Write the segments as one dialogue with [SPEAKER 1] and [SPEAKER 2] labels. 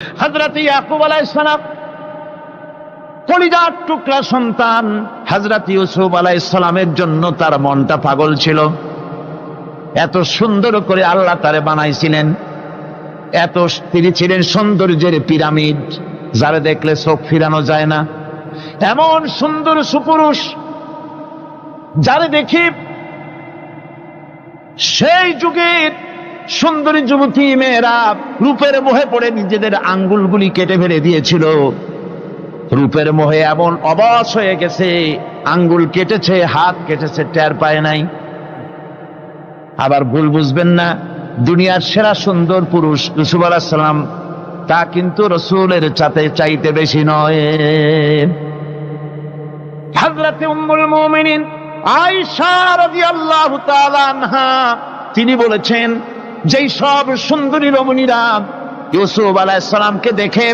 [SPEAKER 1] হযরত ইয়াকুব আলাইহিস সালাম কলিজার টুকরা সন্তান হযরত ইউসুফ আলাইহিস সালামের জন্য তার মনটা পাগল ছিল। এত সুন্দর করে আল্লাহ তারে বানাইছিলেন, এত তিনি ছিলেন সৌন্দর্যের পিরামিড, যারা দেখলে চোখ ফিরানো যায় না, এমন সুন্দর সুপুরুষ যারা দেখি সেই যুগের সুন্দরী যুবতী মেয়েরা রূপের মোহে পড়ে নিজেদের আঙ্গুলগুলি কেটে ফেলে দিয়েছিল। রূপের মোহে এমন অবশ হয়ে গেছে, আঙ্গুল কেটেছে, হাত কেটেছে, টের পায় নাই। আবার ভুল বুঝবেন না, দুনিয়ার সেরা সুন্দর পুরুষ ইউসুফ আলাইহিস সালাম, তা কিন্তু রাসূলের চাইতে বেশি নয়। হযরত উম্মুল মুমিনিন আয়েশা রাদিয়াল্লাহু তাআলা আনহা তিনি বলেছেন, যেই সব সুন্দরী রমণীরা ইউসুফ আলাইহিস সালামকে দেখে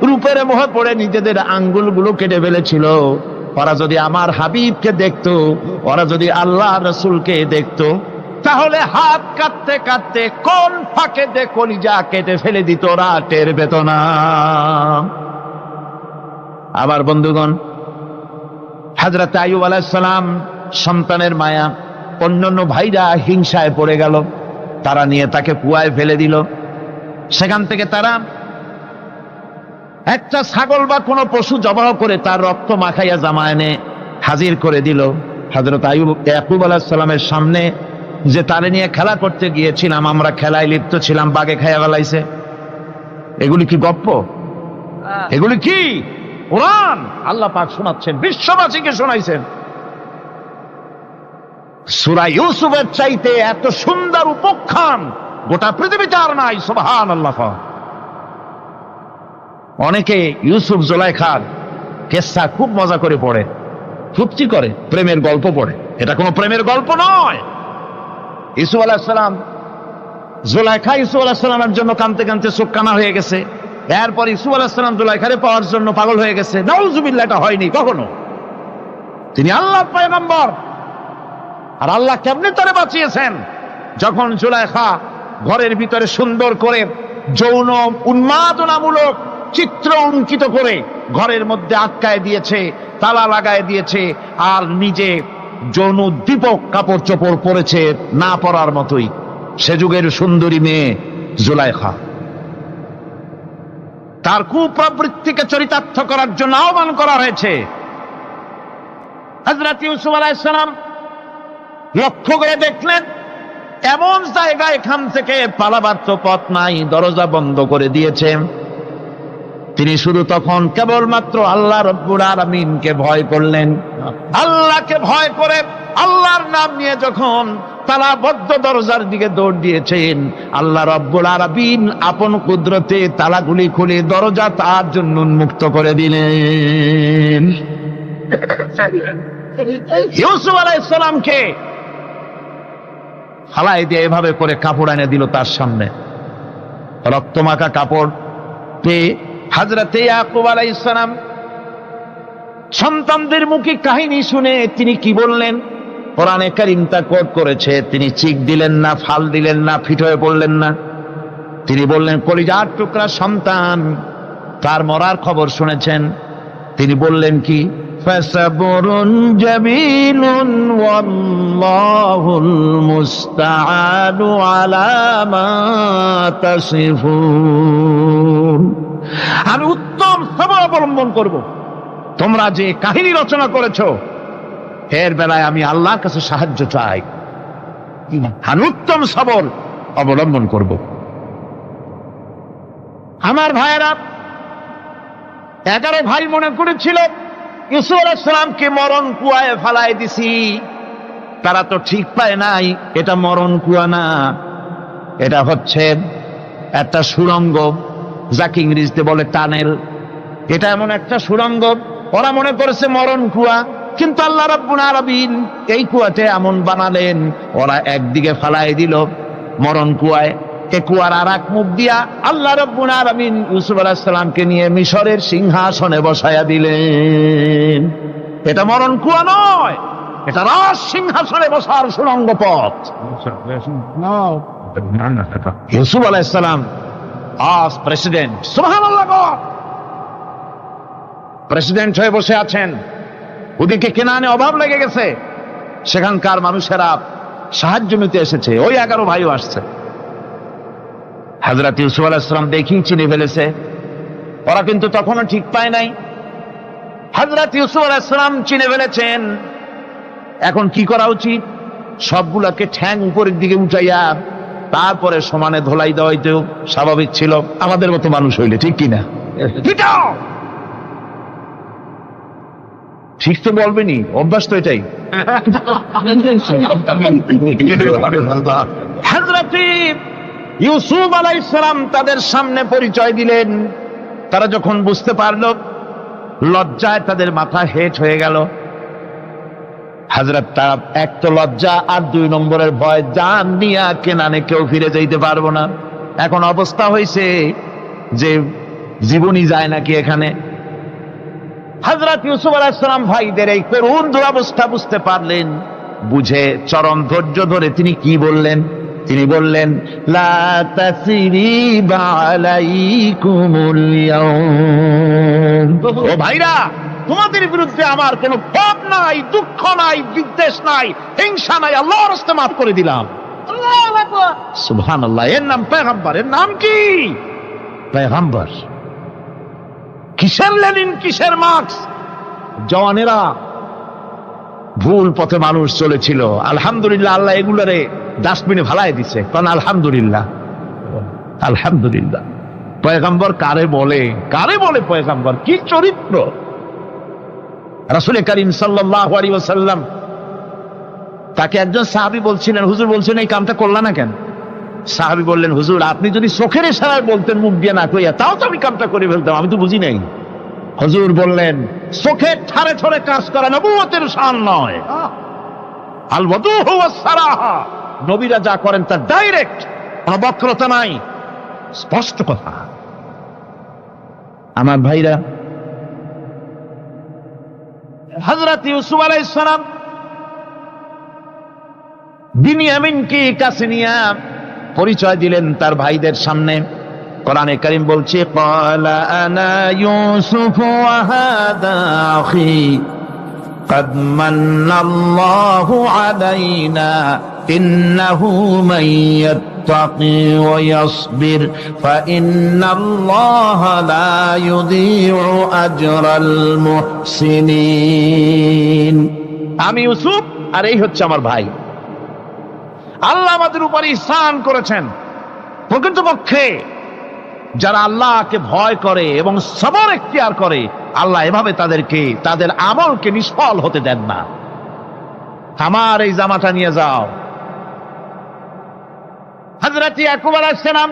[SPEAKER 1] রূপের মোহে পড়ে নিজেদের আঙ্গুলগুলো কেটে ফেলেছিল, ওরা যদি আমার হাবিবকে দেখতো, ওরা যদি আল্লাহ রাসূলকে দেখতো, তাহলে হাত কাটতে কাটতে কোন ফাঁকে দিয়ে কলিজা কেটে ফেলে দিত, ওরা টের পেত না। আবার বন্ধুগণ, হযরত আইয়ুব আলাইহিস সালাম সন্তানের মায়া, অন্যান্য ভাইরা হিংসায় পড়ে গেল, তারা নিয়ে তাকে কুয়ায় ফেলে দিল। সেখান থেকে তারা একটা ছাগল বা কোনো পশু জবাহ করে তার রক্ত মাখাইয়া জামা এনে হাজির করে দিল। হযরত ইয়াকুব আলাইহিস সালামের সামনে যে তারে নিয়ে খেলা করতে গিয়েছিলাম, আমরা খেলায় লিপ্ত ছিলাম, বাগে খাইয়া ফেলাইছে। এগুলি কি গপ্প? এগুলি কি কোরআন? আল্লাহ পাক শোনাচ্ছেন, বিশ্ববাসীকে শোনাইছেন। সূরা ইউসুফের চাইতে এত সুন্দর উপাখ্যান গোটা পৃথিবীতে আর নাই। সুবহানাল্লাহ। অনেকে ইউসুফ জুলাইখার কেসা খুব মজা করে পড়ে, ফুর্তি করে, প্রেমের গল্প পড়ে। এটা কোনো প্রেমের গল্প নয়। ইউসুফ আলাইহিস সালাম, জুলাইখা ইউসুফ আলাইহিস সালামের জন্য কাঁদতে কাঁদতে চোখ কানা হয়ে গেছে। এরপর ইউসুফ আলাইহিস সালাম জুলাইখারে পাওয়ার জন্য পাগল হয়ে গেছে। নাউজুবিল্লাহ, এটা হয়নি কখনো। তিনি আল্লাহর পয়গম্বর, আর আল্লাহ কেমনে তারে বাঁচিয়েছেন? যখন জুলাইখা ঘরের ভিতরে সুন্দর করে যৌন উন্মাদনামূলক চিত্র অঙ্কিত করে ঘরের মধ্যে আটকায় দিয়েছে, তালা লাগায় দিয়েছে, আর নিজে যৌন উদ্দীপক কাপড় চোপড় পরেছে না পরার মতোই। সে যুগের সুন্দরী মেয়ে জুলাইখা, তার কুপ্রবৃত্তিকে চরিতার্থ করার জন্য আহ্বান করা হয়েছে। হযরত ইউসুফ আলাইহিস সালাম লক্ষ্য করে দেখলেন এমন জায়গায় এখান থেকে পালাবার তো পথ নাই, দরজা বন্ধ করে দিয়েছে। তিনি শুধু তখন কেবলমাত্র আল্লাহ রব্বুল আলামিনকে ভয় করলেন। আল্লাহকে ভয় করে আল্লাহর নাম নিয়ে যখন তালাবদ্ধ দরজার দিকে দৌড় দিয়েছেন, আল্লাহ রব্বুল আলামিন আপন কুদরতে তালাগুলি খুলে দরজা তার জন্য উন্মুক্ত করে দিলেন। ইউসুফ আলাইহিস সালামকে ফালাই দিয়ে এভাবে করে কাপড় এনে দিল তার সামনে, রক্তমাখা কাপড় পেয়ে হযরত ইয়াকুব আলাইহিস সালাম সন্তানদের মুখে কাহিনী শুনে তিনি কি বললেন? কোরআনে কারীম তা কোট করেছে। তিনি চিক দিলেন না, ফাল দিলেন না, ফিট হয়ে পড়লেন না। তিনি বললেন, কলিজার টুকরা সন্তান তার মরার খবর শুনেছেন। তিনি বললেন কি? ফাসাবরুন জামিলুন ওয়াল্লাহুল মুস্তাআনু আলা মা তাসিফুন। আমি উত্তম সবর অবলম্বন করব। তোমরা যে কাহিনী রচনা করেছো এর বেলায় আমি আল্লাহর কাছে সাহায্য চাই। আমি উত্তম সবর অবলম্বন করব। আমার ভাইয়েরা, 11 ভাই মনে করেছিল ইউসুফ আলাইহিস সালামকে মরণ কুয়ায় ফালাই দিছি। তারা তো ঠিক পায় নাই, এটা মরণ কুয়া না, এটা হচ্ছে একটা সুড়ঙ্গ, যাকে ইংরেজিতে বলে টানেল। এটা এমন একটা সুড়ঙ্গ, ওরা মনে করেছে মরণ কুয়া, কিন্তু আল্লাহ রাব্বুল আলামিন এই কুয়াতে এমন বানালেন, ওরা একদিকে ফালাই দিল মরণ কুয়ায়, এ কুয়ার আর এক মুখ দিয়া আল্লাহ রাব্বুল আলামিন ইউসুফ আলাইহিস সালামকে নিয়ে মিশরের সিংহাসনে বসায়া দিলেন। এটা মরণ কুয়া নয়, এটা রাজ সিংহাসনে বসার সুড়ঙ্গ পথ। ইউসুফ আলাইহিস সালাম আজ প্রেসিডেন্ট, সুবহানাল্লাহ, প্রেসিডেন্ট হয়ে বসে আছেন। ওদিকে কেনানে অভাব লেগে গেছে, সেখানকার মানুষেরা সাহায্য নিতে এসেছে, ওই 11 ভাইও আসছে। হযরত ইউসুফ আলাইহিস সালাম দেখেই চিনে ফেলেছে, ওরা কিন্তু তখনও ঠিক পায় নাই। হযরত ইউসুফ আলাইহিস সালাম চিনে ফেলেছেন, এখন কি করা উচিত? সবগুলাকে ঠ্যাং উপরের দিকে উঠাইয়া তারপরে সমানে ধোলাই দেওয়াই তো স্বাভাবিক ছিল, আমাদের মতো মানুষ হইলে, ঠিক কিনা? ঠিক তো বলবেনি, অভ্যাস তো এটাই। হযরত ইউসুফ আলাইহিস সালাম তাদের সামনে পরিচয় দিলেন। তারা যখন বুঝতে পারল, লজ্জায় তাদের মাথা হেট হয়ে গেল। হযরত তার এক তো লজ্জা, আর 2 নম্বরের ভয়, জান নিয়া কেনানে কেউ ফিরে যাইতে পারবো না। এখন অবস্থা হয়েছে যে জীবনই যায় নাকি এখানে। হযরত ইউসুফ আলাইহিস সালাম ভাইদের এই করুণ দুরবস্থা বুঝতে পারলেন, বুঝে চরম ধৈর্য ধরে তিনি কি বললেন? তিনি বললেন, লা তাসরিবা আলাইকুমুল ইয়াউম। ও ভাইরা, তোমাদের বিরুদ্ধে আমার কোনো পাপ নাই, দুঃখ নাই, বিদ্বেষ নাই, হিংসা নাই, আল্লাহর রাস্তায় মাফ করে দিলাম। আল্লাহু আকবার, সুবহানাল্লাহ। এর নাম পয়গম্বর। এর নাম কি? পয়গম্বর। কিসের লেনিন, কিসের মার্কস? জওয়ানেরা, ভুল পথে মানুষ চলেছিল, আলহামদুলিল্লাহ আল্লাহ এগুলারে ডাস্টবিনে ফালাই দিছে। কারণ আলহামদুলিল্লাহ, আলহামদুলিল্লাহ। পয়গম্বর কারে বলে? কারে বলে পয়গম্বর? কি চরিত্র! রাসূল করিম সাল্লাল্লাহু আলাইহি ওয়াসাল্লাম, তাকে একজন সাহাবী বলছিলেন, হুজুর বলছেন এই কামটা করলা না কেন? সাহাবী বললেন, হুজুর আপনি যদি চোখের ইশারায় বলতেন, মুখ দিয়ে না কইয়া, তাও তো আমি কামটা করে ফেলতাম, আমি তো বুঝি নাই। হুজুর বললেন, চোখের ঠারে ঠারে কাজ করা নবুয়তের শান নয়। আল ওয়াদুহু ওয়াস সারাহা, নবীরা যা করেন তা ডাইরেক্ট, কোনো বক্রতা নাই, স্পষ্ট কথা। আমার ভাইরা, হযরত ইউসুফ আলাইহিস সালাম বিনিয়ামিনকে কাছে নিয়ে পরিচয় দিলেন তার ভাইদের সামনে। কোরআনে কারীম বলছে, ক্বালা আনা ইউসুফ ওয়া হাদা আখি قد من الله علينا إنه من يتقي ويصبر فإن الله لا يضيع أجر المحسنين। আমি ইউসুফ, আর এই হচ্ছে আমার ভাই। আল্লাহ আমাদের উপর ইহসান করেছেন। প্রকৃতপক্ষে যারা আল্লাহকে ভয় করে এবং সবর এখতিয়ার করে, আল্লাহ এভাবে তাদেরকে, তাদের আমলকে নিষ্ফল হতে দেন না। আমার এই জামাটা নিয়ে যাও। হযরত ইয়াকুব আলাইহিস সালাম,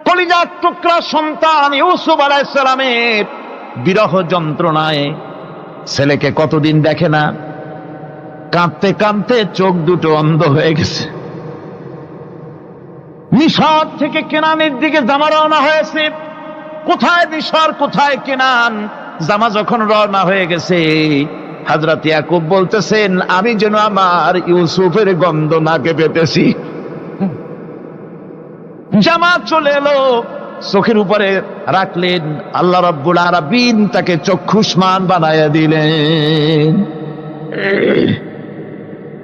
[SPEAKER 1] কলিজার টুকরা সন্তান ইউসুফ আলাইহিস সালামের বিরহ যন্ত্রণায় ছেলেকে কতদিন দেখে না, কাঁদতে কাঁদতে চোখ দুটো অন্ধ হয়ে গেছে। মিশর থেকে কেনানের দিকে জামা রওনা হয়েছে। কোথায় মিশর, কোথায় কেনান? জামা যখন রওনা হয়ে গেছে, হযরত ইয়াকুব বলতেছেন, আমি যেন আমার ইউসুফের গন্ধ নাকে পেতেছি। জামা চলে এলো, চোখের উপরে রাখলেন, আল্লাহ রাব্বুল আলামিন তাকে চক্ষুষ্মান বানায়া দিলেন।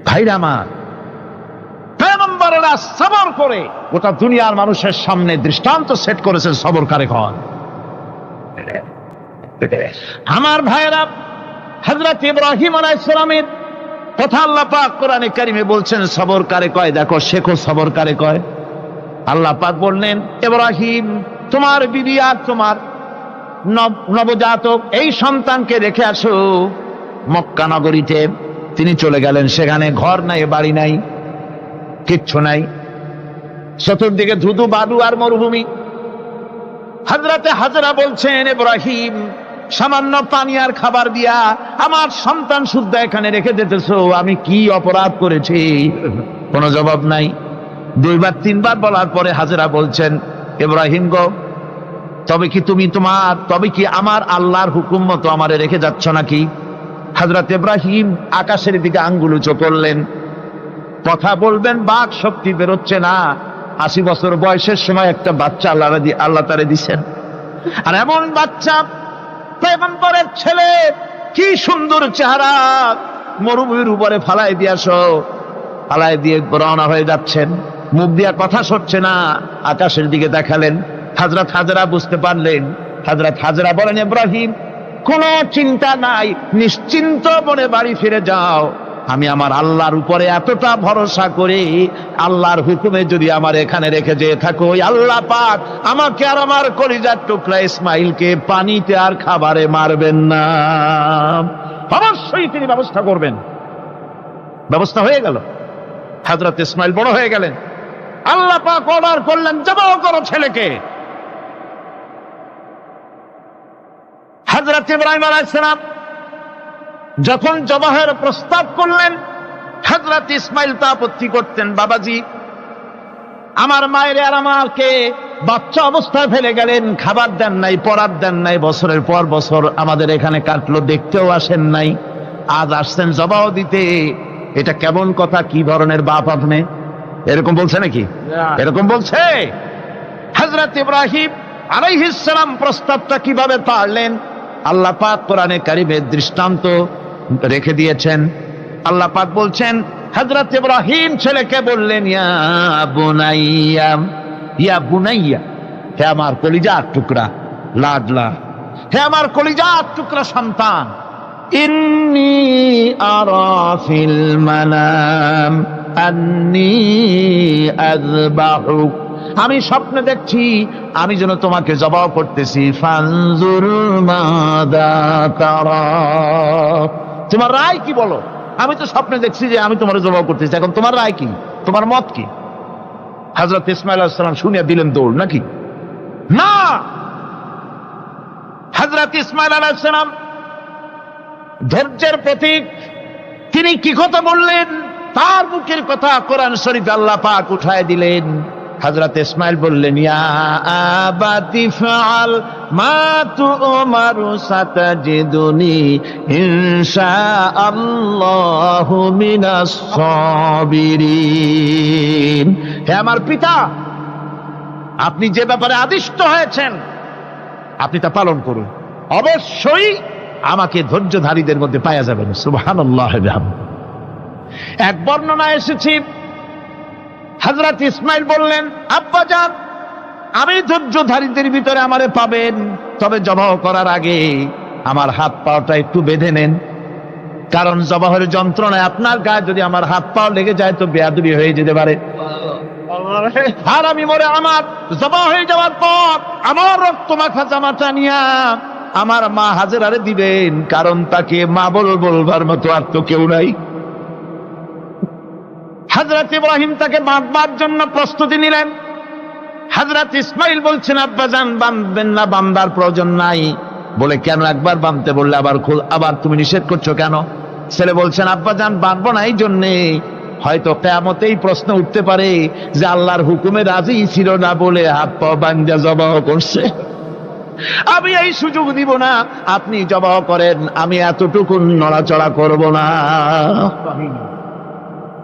[SPEAKER 1] ভাইরা আমার, পয়গম্বরেরা সবর করে গোটা দুনিয়ার মানুষের সামনে দৃষ্টান্ত সেট করেছেন সবর কারে কন। আমার ভাইরা, হযরত ইব্রাহিম আলাইহিস সালামের কথা আল্লাহ পাক কোরআনে কারিমে বলছেন সবর কারে কয়। দেখো, শেখো সবর কারে কয়। আল্লাহ পাক বললেন, ইব্রাহিম, তোমার বিবি আর তোমার নবজাতক এই সন্তানকে রেখে আসো মক্কা নগরীতে। তিনি চলে গেলেন, সেখানে ঘর নাই, বাড়ি নাই, কিচ্ছু নাই, চতুর্দিকে ধুধু বালু আর মরুভূমি। হযরতে হাজরা বলছেন, ইব্রাহিম, সামান্য পানি আর খাবার দিয়া আমার সন্তান শুদ্ধ এখানে রেখে যেতেছো, আমি কি অপরাধ করেছি? কোনো জবাব নাই। 2 বার 3 বার বলার পরে হাজরা বলছেন, ইব্রাহিম গো, তবে কি আমার আল্লাহর হুকুম মতো আমারে রেখে যাচ্ছ নাকি? হযরত ইব্রাহিম আকাশের দিকে আঙ্গুল উঁচু করলেন। কথা বলবেন, বাক শক্তি বেরোচ্ছে না। 80 বছর বয়সের সময় একটা বাচ্চা আল্লাহ তারে দিছেন। আর এমন বাচ্চা, পয়গম্বরের ছেলে, কি সুন্দর চেহারা, মরুভূমির উপরে ফালাই দিয়ে রওনা হয়ে যাচ্ছেন, মুখ দিয়া কথা সরছে না, আকাশের দিকে দেখালেন। হযরত হাজরা বুঝতে পারলেন। হযরত হাজরা বলেন, ইব্রাহিম, কোনো চিন্তা নাই, নিশ্চিন্ত মনে বাড়ি ফিরে যাও। আমি আমার আল্লাহর উপরে এতটা ভরসা করি, আল্লাহর হুকুমে যদি আমার এখানে রেখে যেয়ে থাকো, ওই আল্লাহ পাক আমাকে আর আমার কলিজার টুকরা ইসমাইলকে পানিতে আর খাবারে মারবেন না, অবশ্যই তিনি ব্যবস্থা করবেন। ব্যবস্থা হয়ে গেল। হযরত ইসমাইল বড় হয়ে গেলেন। আল্লাহ পাক অর্ডার করলেন, জবাহ করো ছেলেকে। হযরত ইব্রাহিম আলাইহিস সালাম যখন জবাহের প্রস্তাব করলেন, হযরত ইসমাইল তা আপত্তি করতেন, বাবাজি, আমার মায়ের আর আমাকে বাচ্চা অবস্থায় ফেলে গেলেন, খাবার দেন নাই, পরার দেন নাই, বছরের পর বছর আমাদের এখানে কাটলো, দেখতেও আসেন নাই, আজ আসছেন জবাহ দিতে। এটা কেমন কথা? কি ধরনের বাপ আপনি? এরকম বলছে নাকি? এরকম বলছে। হযরত ইব্রাহিম আলাইহিস সালাম প্রস্তাবটা কিভাবে পারলেন? আল্লাহ পাক কোরআনে কারিমের দৃষ্টান্ত রেখে দিয়েছেন। আল্লাহ পাক বলছেন, হযরত ইব্রাহিম ছেলেকে বললেন, ইয়া বুনাইয়া, ইয়া বুনাইয়া, হে আমার কলিজার টুকরা লাডলা, হে আমার কলিজার টুকরা সন্তান, ইন্নী আরা ফিল মানাম আন্নী আযবাহুক, আমি স্বপ্নে দেখছি আমি যেন তোমাকে জবাহ করতেছি। ফানজুর মাযা তারা, তোমার রায় কি বলো? আমি তো স্বপ্নে দেখছি যে আমি তোমার জবাহ করতেছি, এখন তোমার রায় কি, তোমার মত কি? হযরত ইসমাঈল আলাইহিস সালাম শুনিয়া দিলেন দৌড়, নাকি? না, হযরত ইসমাঈল আলাইহিস সালাম ধৈর্যের প্রতীক। তিনি কি কথা বললেন? তার মুখের কথা কোরআন শরীফে আল্লাহ পাক উঠায় দিলেন। হযরত ইসমাঈল বললেন, ইয়া আবাতি ফাআল মা তু'মারু সাতাজিদুনি ইনশাআল্লাহু মিনাস সাবিরিন, হে আমার পিতা, আপনি যে ব্যাপারে আদিষ্ট হয়েছেন আপনি তা পালন করুন, অবশ্যই আমাকে ধৈর্যধারীদের মধ্যে পাওয়া যাবেন। সুবহানাল্লাহ। এক বর্ণনায় এসেছে, হযরত ইসমাঈল বললেন, আব্বাজান, আমি ধৈর্যধারীদের ভিতরে আমারে পাবেন, তবে জবাহ করার আগে আমার হাত পাটা একটু বেঁধে নেন, কারণ জবাহের যন্ত্রণায় আপনার গায়ে যদি আমার হাত পা লেগে যায় তো বেয়াদবি হয়ে যেতে পারে। আর আমি মরে আমার জবাহ হয়ে যাওয়ার পর আমার রক্ত মাখা জামাটা নিয়া আমার মা হাজেরারে দিবেন, কারণ তাকে মা বলবার মতো আর তো কেউ নাই। হযরত ইব্রাহিম তাকে বাঁধবার জন্য প্রস্তুতি নিলেন। হযরত ইসমাঈল বলছেন, আব্বাজান, বাঁধবেন না, বাঁধবার প্রয়োজন নাই। বলে, কেন? একবার বাঁধতে বললে আবার তুমি নিষেধ করছো কেন? ছেলে বলছেন, আব্বাজান, বাঁধবো না এই জন্যে, হয়তো কিয়ামতেই প্রশ্ন উঠতে পারে যে আল্লাহর হুকুমে রাজি ছিল না বলে হাত পা বাঁধা জবাহ করছে। আমি এই সুযোগ দিব না, আপনি জবাহ করেন, আমি এতটুকু নড়াচড়া করব না।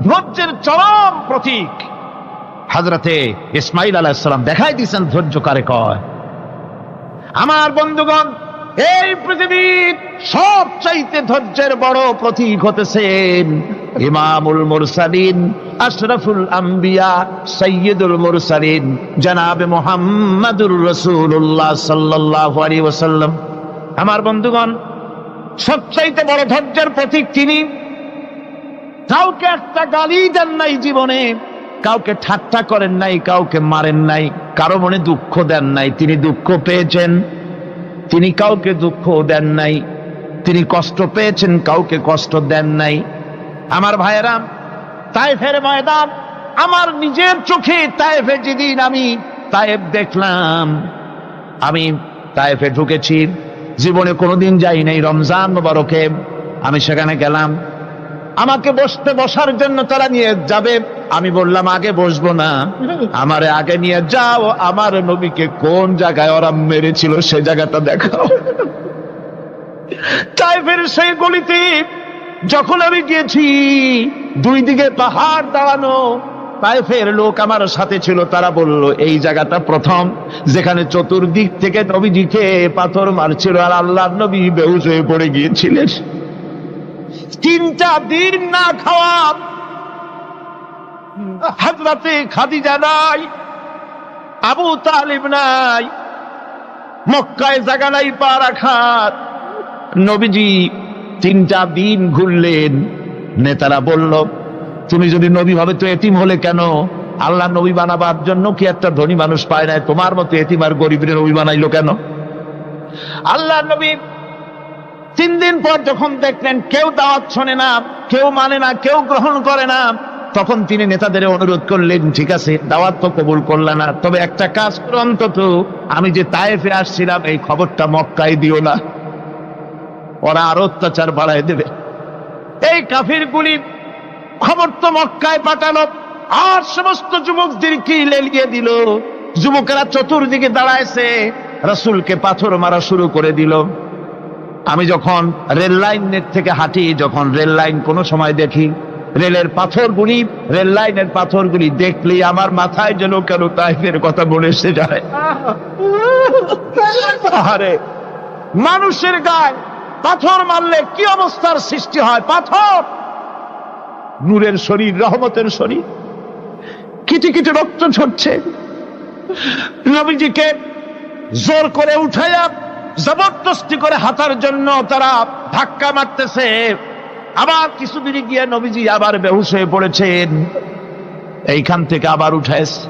[SPEAKER 1] ধৈর্যের চরম প্রতীক হযরতে ইসমাঈল আলাইহিস সালাম দেখাই দিয়েছেন ধৈর্য কারে কয়। আমার বন্ধুগণ, এই পৃথিবীর সবচাইতে ধৈর্যের বড় প্রতীক হতেছেন ইমামুল মুরসালিন, আশরাফুল আম্বিয়া, সাইয়্যিদুল মুরসালিন, জনাবে মুহাম্মাদুর রাসূলুল্লাহ সাল্লাল্লাহু আলাইহি ওয়াসাল্লাম। আমার বন্ধুগণ, সবচাইতে বড় ধৈর্যের প্রতীক তিনি। কাউকে একটা গালি দেন নাই জীবনে, কাউকে ঠাট্টা করেন নাই, কাউকে মারেন নাই, কারো মনে দুঃখ দেন নাই। তিনি দুঃখ পেয়েছেন, তিনি কাউকে দুঃখ দেন নাই। তিনি কষ্ট পেয়েছেন, কাউকে কষ্ট দেন নাই। আমার ভাইয়েরা, তায়েফের ময়দান, আমার নিজের চোখে তায়েফে যেদিন আমি তায়েফ দেখলাম, আমি তায়েফে ঢুকেছি, জীবনে কোনোদিন যাই নাই। রমজান মোবারকে আমি সেখানে গেলাম, আমাকে বসার জন্য তারা নিয়ে যাবে। আমি বললাম, আগে বসবো না, আমারে আগে নিয়ে যাও, আমার নবীকে কোন জায়গায় ওরা মেরেছিল সে জায়গাটা দেখাও। তায়েফের সেই গলিতে যখন আমি গিয়েছি, দুই দিকে পাহাড় দাঁড়ানো, তায়েফের লোক আমার সাথে ছিল, তারা বলল এই জায়গাটা প্রথম যেখানে চতুর্দিক থেকে নবীজিকে পাথর মারছিল আর আল্লাহর নবী বেহুশ হয়ে পড়ে গিয়েছিলেন। 3টা দিন না খাওয়া, হযরতে খাদিজা নাই, আবু তালিব নাই, মক্কায় জায়গা নাই পা রাখার। নবীজি 3টা দিন ঘুরলেন। নেতারা বলল তুমি যদি নবী হবে তো এতিম হলে কেন? আল্লাহ নবী বানাবার জন্য কি একটা ধনী মানুষ পায় না? তোমার মতো এতিম আর গরিবের নবী বানাইলো কেন? আল্লাহ নবী 3 দিন পর যখন দেখলেন কেউ দাওয়াত শোনে না, কেউ মানে না, কেউ গ্রহণ করে না, তখন তিনি নেতাদের অনুরোধ করলেন ঠিক আছে দাওয়াত তো কবুল করলে না, তবে একটা কাজ করো, অন্তত আমি যে তায়েফে আসছিলাম এই খবরটা মক্কায় দিও না, ওরা আরো অত্যাচার বাড়ায় দেবে। এই কাফিরগুলি খবর তো মক্কায় পাঠালো আর সমস্ত যুবকদেরকে লেলিয়ে দিল। যুবকেরা চতুর্দিকে দাঁড়াইছে, রাসূলকে পাথর মারা শুরু করে দিল। আমি যখন রেল লাইনের থেকে হাঁটি, যখন রেল লাইন কোনো সময় দেখি, রেলের পাথরগুলি, রেল লাইনের পাথরগুলি দেখলেই আমার মাথায় যেন কেন তায়েফের কথা মনে এসে যায়। আরে মানুষের গায়ে পাথর মারলে কি অবস্থার সৃষ্টি হয়? পাথর নূরের শরীর, রহমতের শরীর, কিটি কিটি রক্ত ঝরছে। নবীজিকে জোর করে উঠাইয়া জবরদস্তি করে হাঁটার জন্য তারা ধাক্কা মারতেছে। আবার কিছুদিন গিয়ে নবীজি আবার বেহুশ হয়ে পড়েছেন, এইখান থেকে আবার উঠাইছে,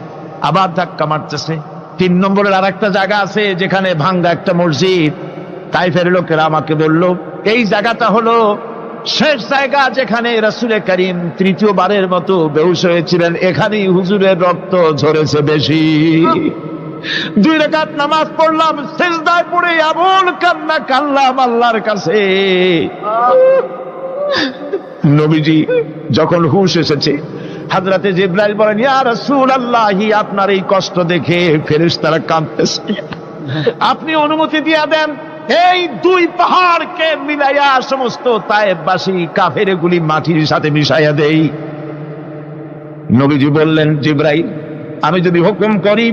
[SPEAKER 1] আবার ধাক্কা মারতেছে। 3 নম্বরের আর একটা জায়গা আছে যেখানে ভাঙ্গা একটা মসজিদ। তায়েফের লোকেরা আমাকে বলল এই জায়গাটা হলো শেষ জায়গা যেখানে রাসূল করিম 3য়বারের মতো বেহুশ হয়েছিলেন, এখানেই হুজুরের রক্ত ঝরেছে বেশি। 2 রাকাত নামাজ পড়লাম, সিজদায় পড়ে এমন কান্না কাঁদলাম আল্লাহর কাছে। নবীজি যখন হুঁশ এসেছে, হযরতে জিবরাইল বলেন ইয়া রাসূলুল্লাহ, আপনার এই কষ্ট দেখে ফেরেশতারা কাঁদতেছে, আপনি অনুমতি দিয়ে দেন এই 2 পাহাড়কে মিলাইয়া সমস্ত তায়েফবাসী কাফেরগুলি মাটির সাথে মিশাইয়া দেই। নবীজি বললেন জিবরাইল, আমি যদি হুকুম করি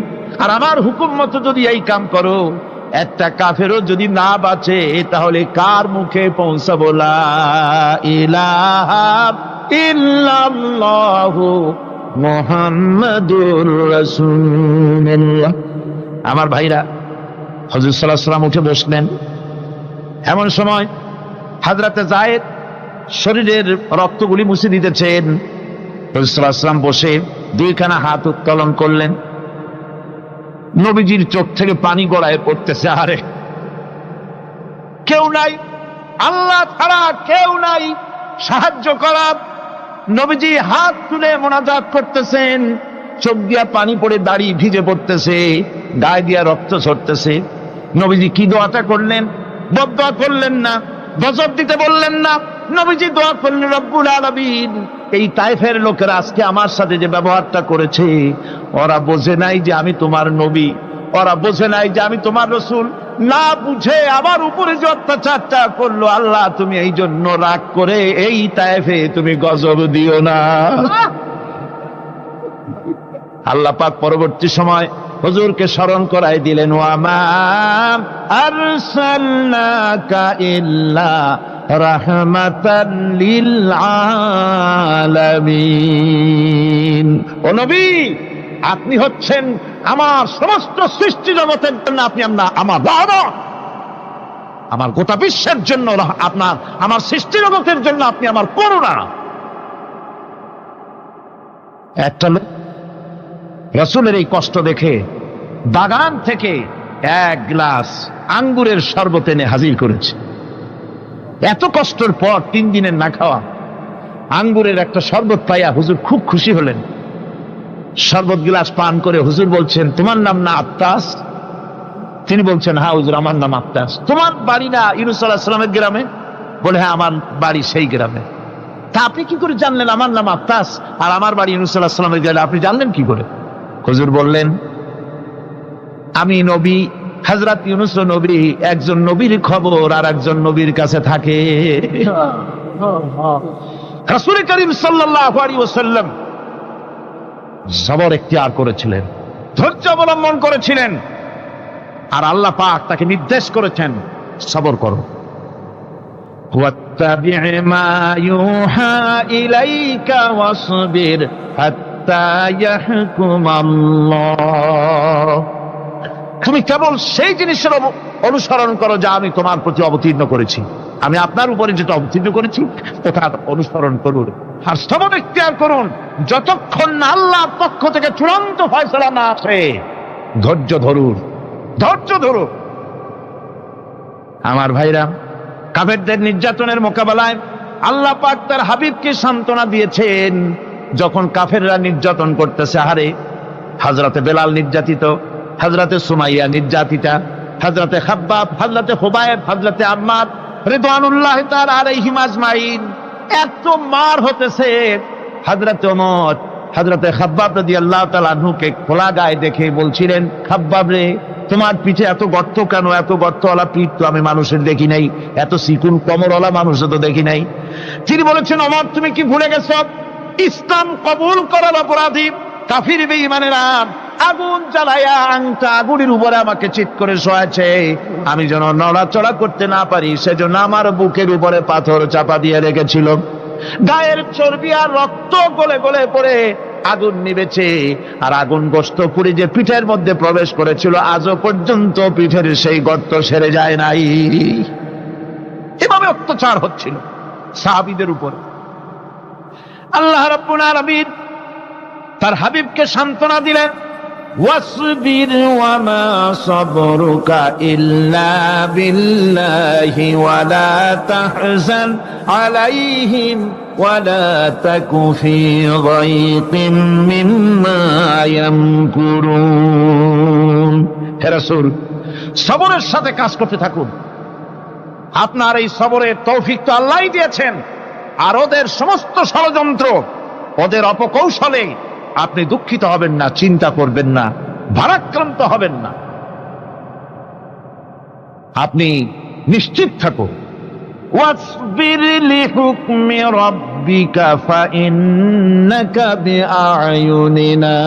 [SPEAKER 1] আর আমার হুকুম মতো যদি এই কাম করো, একটা কাফেরও যদি না বাঁচে তাহলে কার মুখে পৌঁছাবো লা ইলাহা ইল্লাল্লাহু মুহাম্মাদুর রাসূলুল্লাহ। আমার ভাইরা, হুজুর সাল্লাল্লাহু আলাইহি ওয়াসাল্লাম উঠে বসলেন। এমন সময় হযরতে যায়েদ শরীরের রক্তগুলি মুছে দিতেছেন। হুজুর সাল্লাল্লাহু আলাইহি ওয়াসাল্লাম বসে 2খানা হাত উত্তোলন করলেন। নবীজির চোখ থেকে পানি গড়ায় পড়তেছে। আরে কেউ নাই, আল্লাহ ছাড়া কেউ নাই সাহায্য করার। নবীজি হাত তুলে মোনাজাত করতেছেন, চোখ দিয়া পানি পড়ে দাড়ি ভিজে পড়তেছে, গায়ে দিয়া রক্ত ঝরতেছে। নবীজি কি দোয়াটা করলেন? বদদোয়া করলেন না, গজব দিতে বললেন না। নবীজি দোয়া করলেন রব্বুল আলামিন, এই তায়েফের লোকেরা আজকে আমার সাথে যে ব্যবহারটা করেছে, ওরা বোঝে নাই যে আমি তোমার নবী, ওরা বোঝে নাই যে আমি তোমার রাসূল, না বুঝে আমার উপরে যে অত্যাচারটা করলো, আল্লাহ তুমি এই জন্য রাগ করে এই তায়েফে তুমি গজব দিও না। আল্লাহ পাক পরবর্তী সময় হুজুরকে স্মরণ করাই দিলেন, ওয়ামা আরসালনাকা ইল্লা রাহমাতাল লিল আলামিন। ও নবী, আপনি হচ্ছেন আমার সমস্ত সৃষ্টি জগতের জন্য, আপনি আমার রহমত, আমার গোটা বিশ্বের জন্য আপনার, আমার সৃষ্টি জগতের জন্য আপনি আমার করুণা। একটা লোক রাসূলের এই কষ্ট দেখে বাগান থেকে 1 গ্লাস আঙ্গুরের শরবত এনে হাজির করেছে। এত কষ্টের পর 3 দিনের না খাওয়া আঙ্গুরের একটা শরবত পাইয়া হুজুর খুব খুশি হলেন। শরবত গ্লাস পান করে হুজুর বলছেন, তোমার নাম না আত্তাস? তিনি বলছেন, হ্যাঁ হুজুর আমার নাম আত্তাস। তোমার বাড়ি না ইউনূস আলাইহিস সালামের গ্রামে? বলে, হ্যাঁ আমার বাড়ি সেই গ্রামে। তা আপনি কি করে জানলেন আমার নাম আত্তাস আর আমার বাড়ি ইউনূস আলাইহিস সালামের গ্রামে? আপনি জানলেন কি করে? হুজুর বললেন, আমি নবী, হযরত ইউনূস নবী, একজন নবীর খবর আর একজন নবীর কাছে থাকে। রাসূল করিম সাল্লাল্লাহু আলাইহি ওয়াসাল্লাম সবর ইখতিয়ার করেছিলেন, ধৈর্য অবলম্বন করেছিলেন। আর আল্লাহ পাক তাকে নির্দেশ করেছেন, সবর করো। ওয়াত্তাবি' মা ইউহা ইলাইকা ওয়াসবির হাত্তা ইয়াহকুমাল্লাহ। তুমি কেবল সেই জিনিসের অনুসরণ করো যা আমি তোমার প্রতি অবতীর্ণ করেছি। আমি আপনার উপরে যেটা অবতীর্ণ করেছি ওটা অনুসরণ করুন, আর সবর ইখতিয়ার করুন যতক্ষণ না আল্লাহর পক্ষ থেকে চূড়ান্ত ফয়সালা না আসে। ধৈর্য ধরুন, ধৈর্য ধরুন। আমার ভাইরা, কাফেরদের নির্যাতনের মোকাবেলায় আল্লাহ পাক তার হাবিবকে সান্ত্বনা দিয়েছেন। যখন কাফেররা নির্যাতন করতেছে, হারে হযরতে বেলাল নির্যাতিত, হযরতে সুমাইয়া নির্যাতিতা, হযরতে খাব্বাব, হযরতে খুবাইব, হযরতে আম্মার রিদওয়ানুল্লাহ তাআলা আলাইহিম আজমাইন, এত মার হতেছে। হযরতে ওমর হযরতে খাব্বাব রাদিয়াল্লাহু তাআলা আনহুকে খোলা গায়ে দেখে বলছিলেন, খাব্বাব রে, তোমার পিঠে এত গর্ত কেন? এত গর্তওয়ালা পিঠ তো আমি মানুষের দেখি নাই, এত চিকুন কোমরওয়ালা মানুষও তো দেখি নাই। তিনি বলেছেন, ওমর তুমি কি ভুলে গেছো? ইসলাম কবুল করার অপরাধী কাফির বেঈমানেরা আগুন জ্বালায়া আংটা আগুনের উপরে আমাকে চিৎ করে শোয়াছে। আমি যেন নড়াচড়া করতে না পারি সেজন্য আমার বুকের উপরে পাথর চাপা দিয়ে রেখেছিল। গায়ের চর্বি আর রক্ত গলে গলে পড়ে আগুন নিবেছে, আর আগুন গোশত পুড়ে যে পিঠের মধ্যে প্রবেশ করেছিল আজও পর্যন্ত পিঠের সেই গর্ত সেরে যায় নাই। এভাবে অত্যাচার হচ্ছিল সাহাবীদের উপর। আল্লাহ রাব্বুল আলামিন তার হাবিবকে সান্ত্বনা দিলেন, ওয়াসবির ওয়ামা সাবরুকা ইল্লা বিল্লাহি ওয়ালা তাহজান আলাইহিম ওয়ালা তাকু ফি যায়কিম মিম্মা ইয়ামকুরুন। হে রাসূল, সবরের সাথে কাজ করতে থাকুন। আপনার এই সবরের তৌফিক তো আল্লাহই দিয়েছেন, আর ওদের সমস্ত ষড়যন্ত্র, ওদের অপকৌশলে আপনি দুঃখিত হবেন না, চিন্তা করবেন না, ভারাক্রান্ত হবেন না। আপনি নিশ্চিত থাকুন। ওয়াসবির লিহুকমি রাব্বিকা ফাইন্নাকা বিআয়ুনিনা।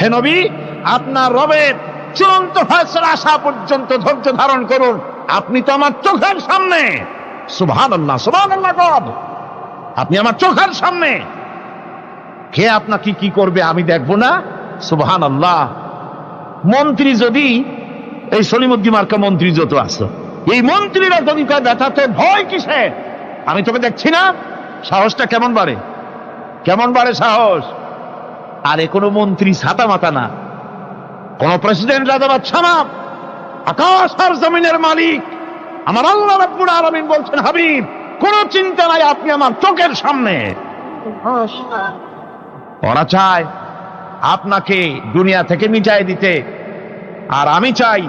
[SPEAKER 1] হে নবী, আপনার রবের চূড়ান্ত ফয়সালা আসা পর্যন্ত ধৈর্য ধারণ করুন। আপনি তো আমার চোখের সামনে। সুবহানাল্লাহ, সুবহানাল্লাহ। গড, আপনি আমার চোখের সামনে। কে আপনাকে কি করবে আমি দেখবো না? সুবহানাল্লাহ। মন্ত্রী যদি, এই সলিমুদ্দিন মার্কা মন্ত্রী যত আছে, এই মন্ত্রীরা যদি কয় ব্যথাতে ভয় কিসে, আমি তোকে দেখছি না, সাহসটা কেমন বাড়ে, কেমন বাড়ে সাহস। আরে কোনো মন্ত্রী ছাতা মাতা না, কোন প্রেসিডেন্ট রাজা বাদশা না, আকাশ আর জমিনের মালিক আমার আল্লাহ রাব্বুল আলামিন বলছেন, হাবিব কোনো চিন্তা নাই, আপনি আমার চোখের সামনে। ওরা চায় আপনাকে দুনিয়া থেকে মিটাই দিতে, আর আমি চাই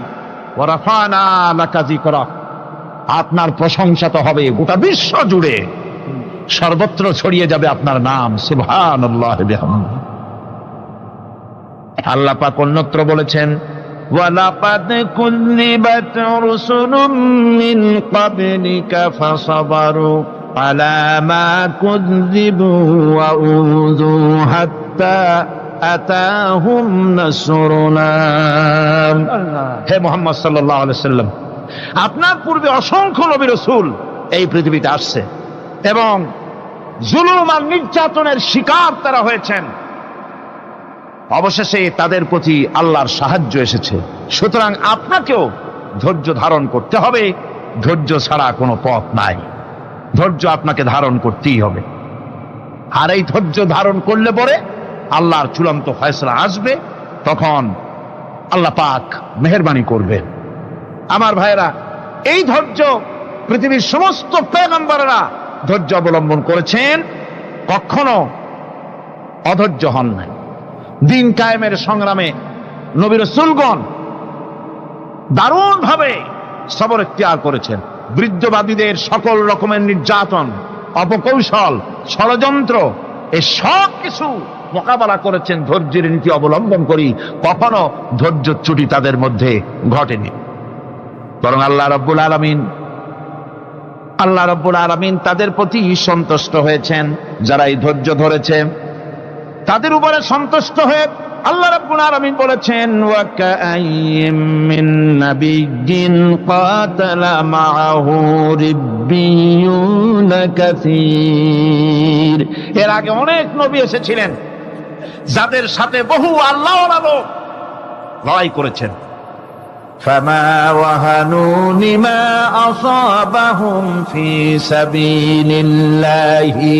[SPEAKER 1] ওয়ারাফানা লাকা যিকরাক, আপনার প্রশংসা তো হবে গোটা বিশ্ব জুড়ে, সর্বত্র ছড়িয়ে যাবে আপনার নাম। সুবহানাল্লাহি বিহামদিহি। আল্লাহ পাক অন্যত্র বলেছেন, ওয়ালাকাদ কুযযিবাত রুসুলুম মিন ক্বাবলিকা ফাসাবারু আলা মা কুযযিবু ওয়া উযু হাত্তা আতাহুম নাসরুনা। হে মুহাম্মদ সাল্লাল্লাহু আলাইহি ওয়াসাল্লাম, আপনার পূর্বে অসংখ্য নবী রাসূল এই পৃথিবীতে আসছে এবং জুলুম আর নির্যাতনের শিকার তারা হয়েছেন। অবশেষে তাদের প্রতি আল্লাহর সাহায্য এসেছে। সুতরাং আপনাকেও ধৈর্য ধারণ করতে হবে। ধৈর্য ছাড়া কোনো পথ নাই। ধৈর্য আপনাকে ধারণ করতেই হবে। আর এই ধৈর্য ধারণ করলে পরে আল্লাহর চূড়ান্ত ফয়সালা আসবে, তখন আল্লাহ পাক মেহেরবানি করবেন। আমার ভাইয়েরা, এই ধৈর্য পৃথিবীর সমস্ত পয়গম্বররা ধৈর্য অবলম্বন করেছেন, কখনো অধৈর্য হন নাই। দিন কায়েমের সংগ্রামে নবী রাসূলগণ দারুণ ভাবে সবর ইখতিয়ার করেছেন। বৃদ্ধবাদীদের সকল রকমের নির্যাতন, অপকৌশল, ষড়যন্ত্র, এই সব কিছু মোকাবেলা করেছেন ধৈর্যের নীতি অবলম্বন করি। কখনো ধৈর্যচ্যুতি তাদের মধ্যে ঘটেনি, বরং আল্লাহ রাব্বুল আলামিন তাদের প্রতি সন্তুষ্ট হয়েছেন যারা এই ধৈর্য ধরেছে। তাদের উপরে সন্তুষ্ট হয়ে আল্লাহ রাব্বুল আলামিন বলেছেন, ওয়া কাআইয়্যিম মিন নাবিয়্যিন কাতালা মাআহু রিব্বিয়ুন কাসীর। এর আগে অনেক নবী এসেছিলেন যাদের সাথে বহু আল্লাহওয়ালা লোক লড়াই করেছেন। ফামা ওয়াহানু লিমা আসাবাহুম ফি সাবিলিল্লাহি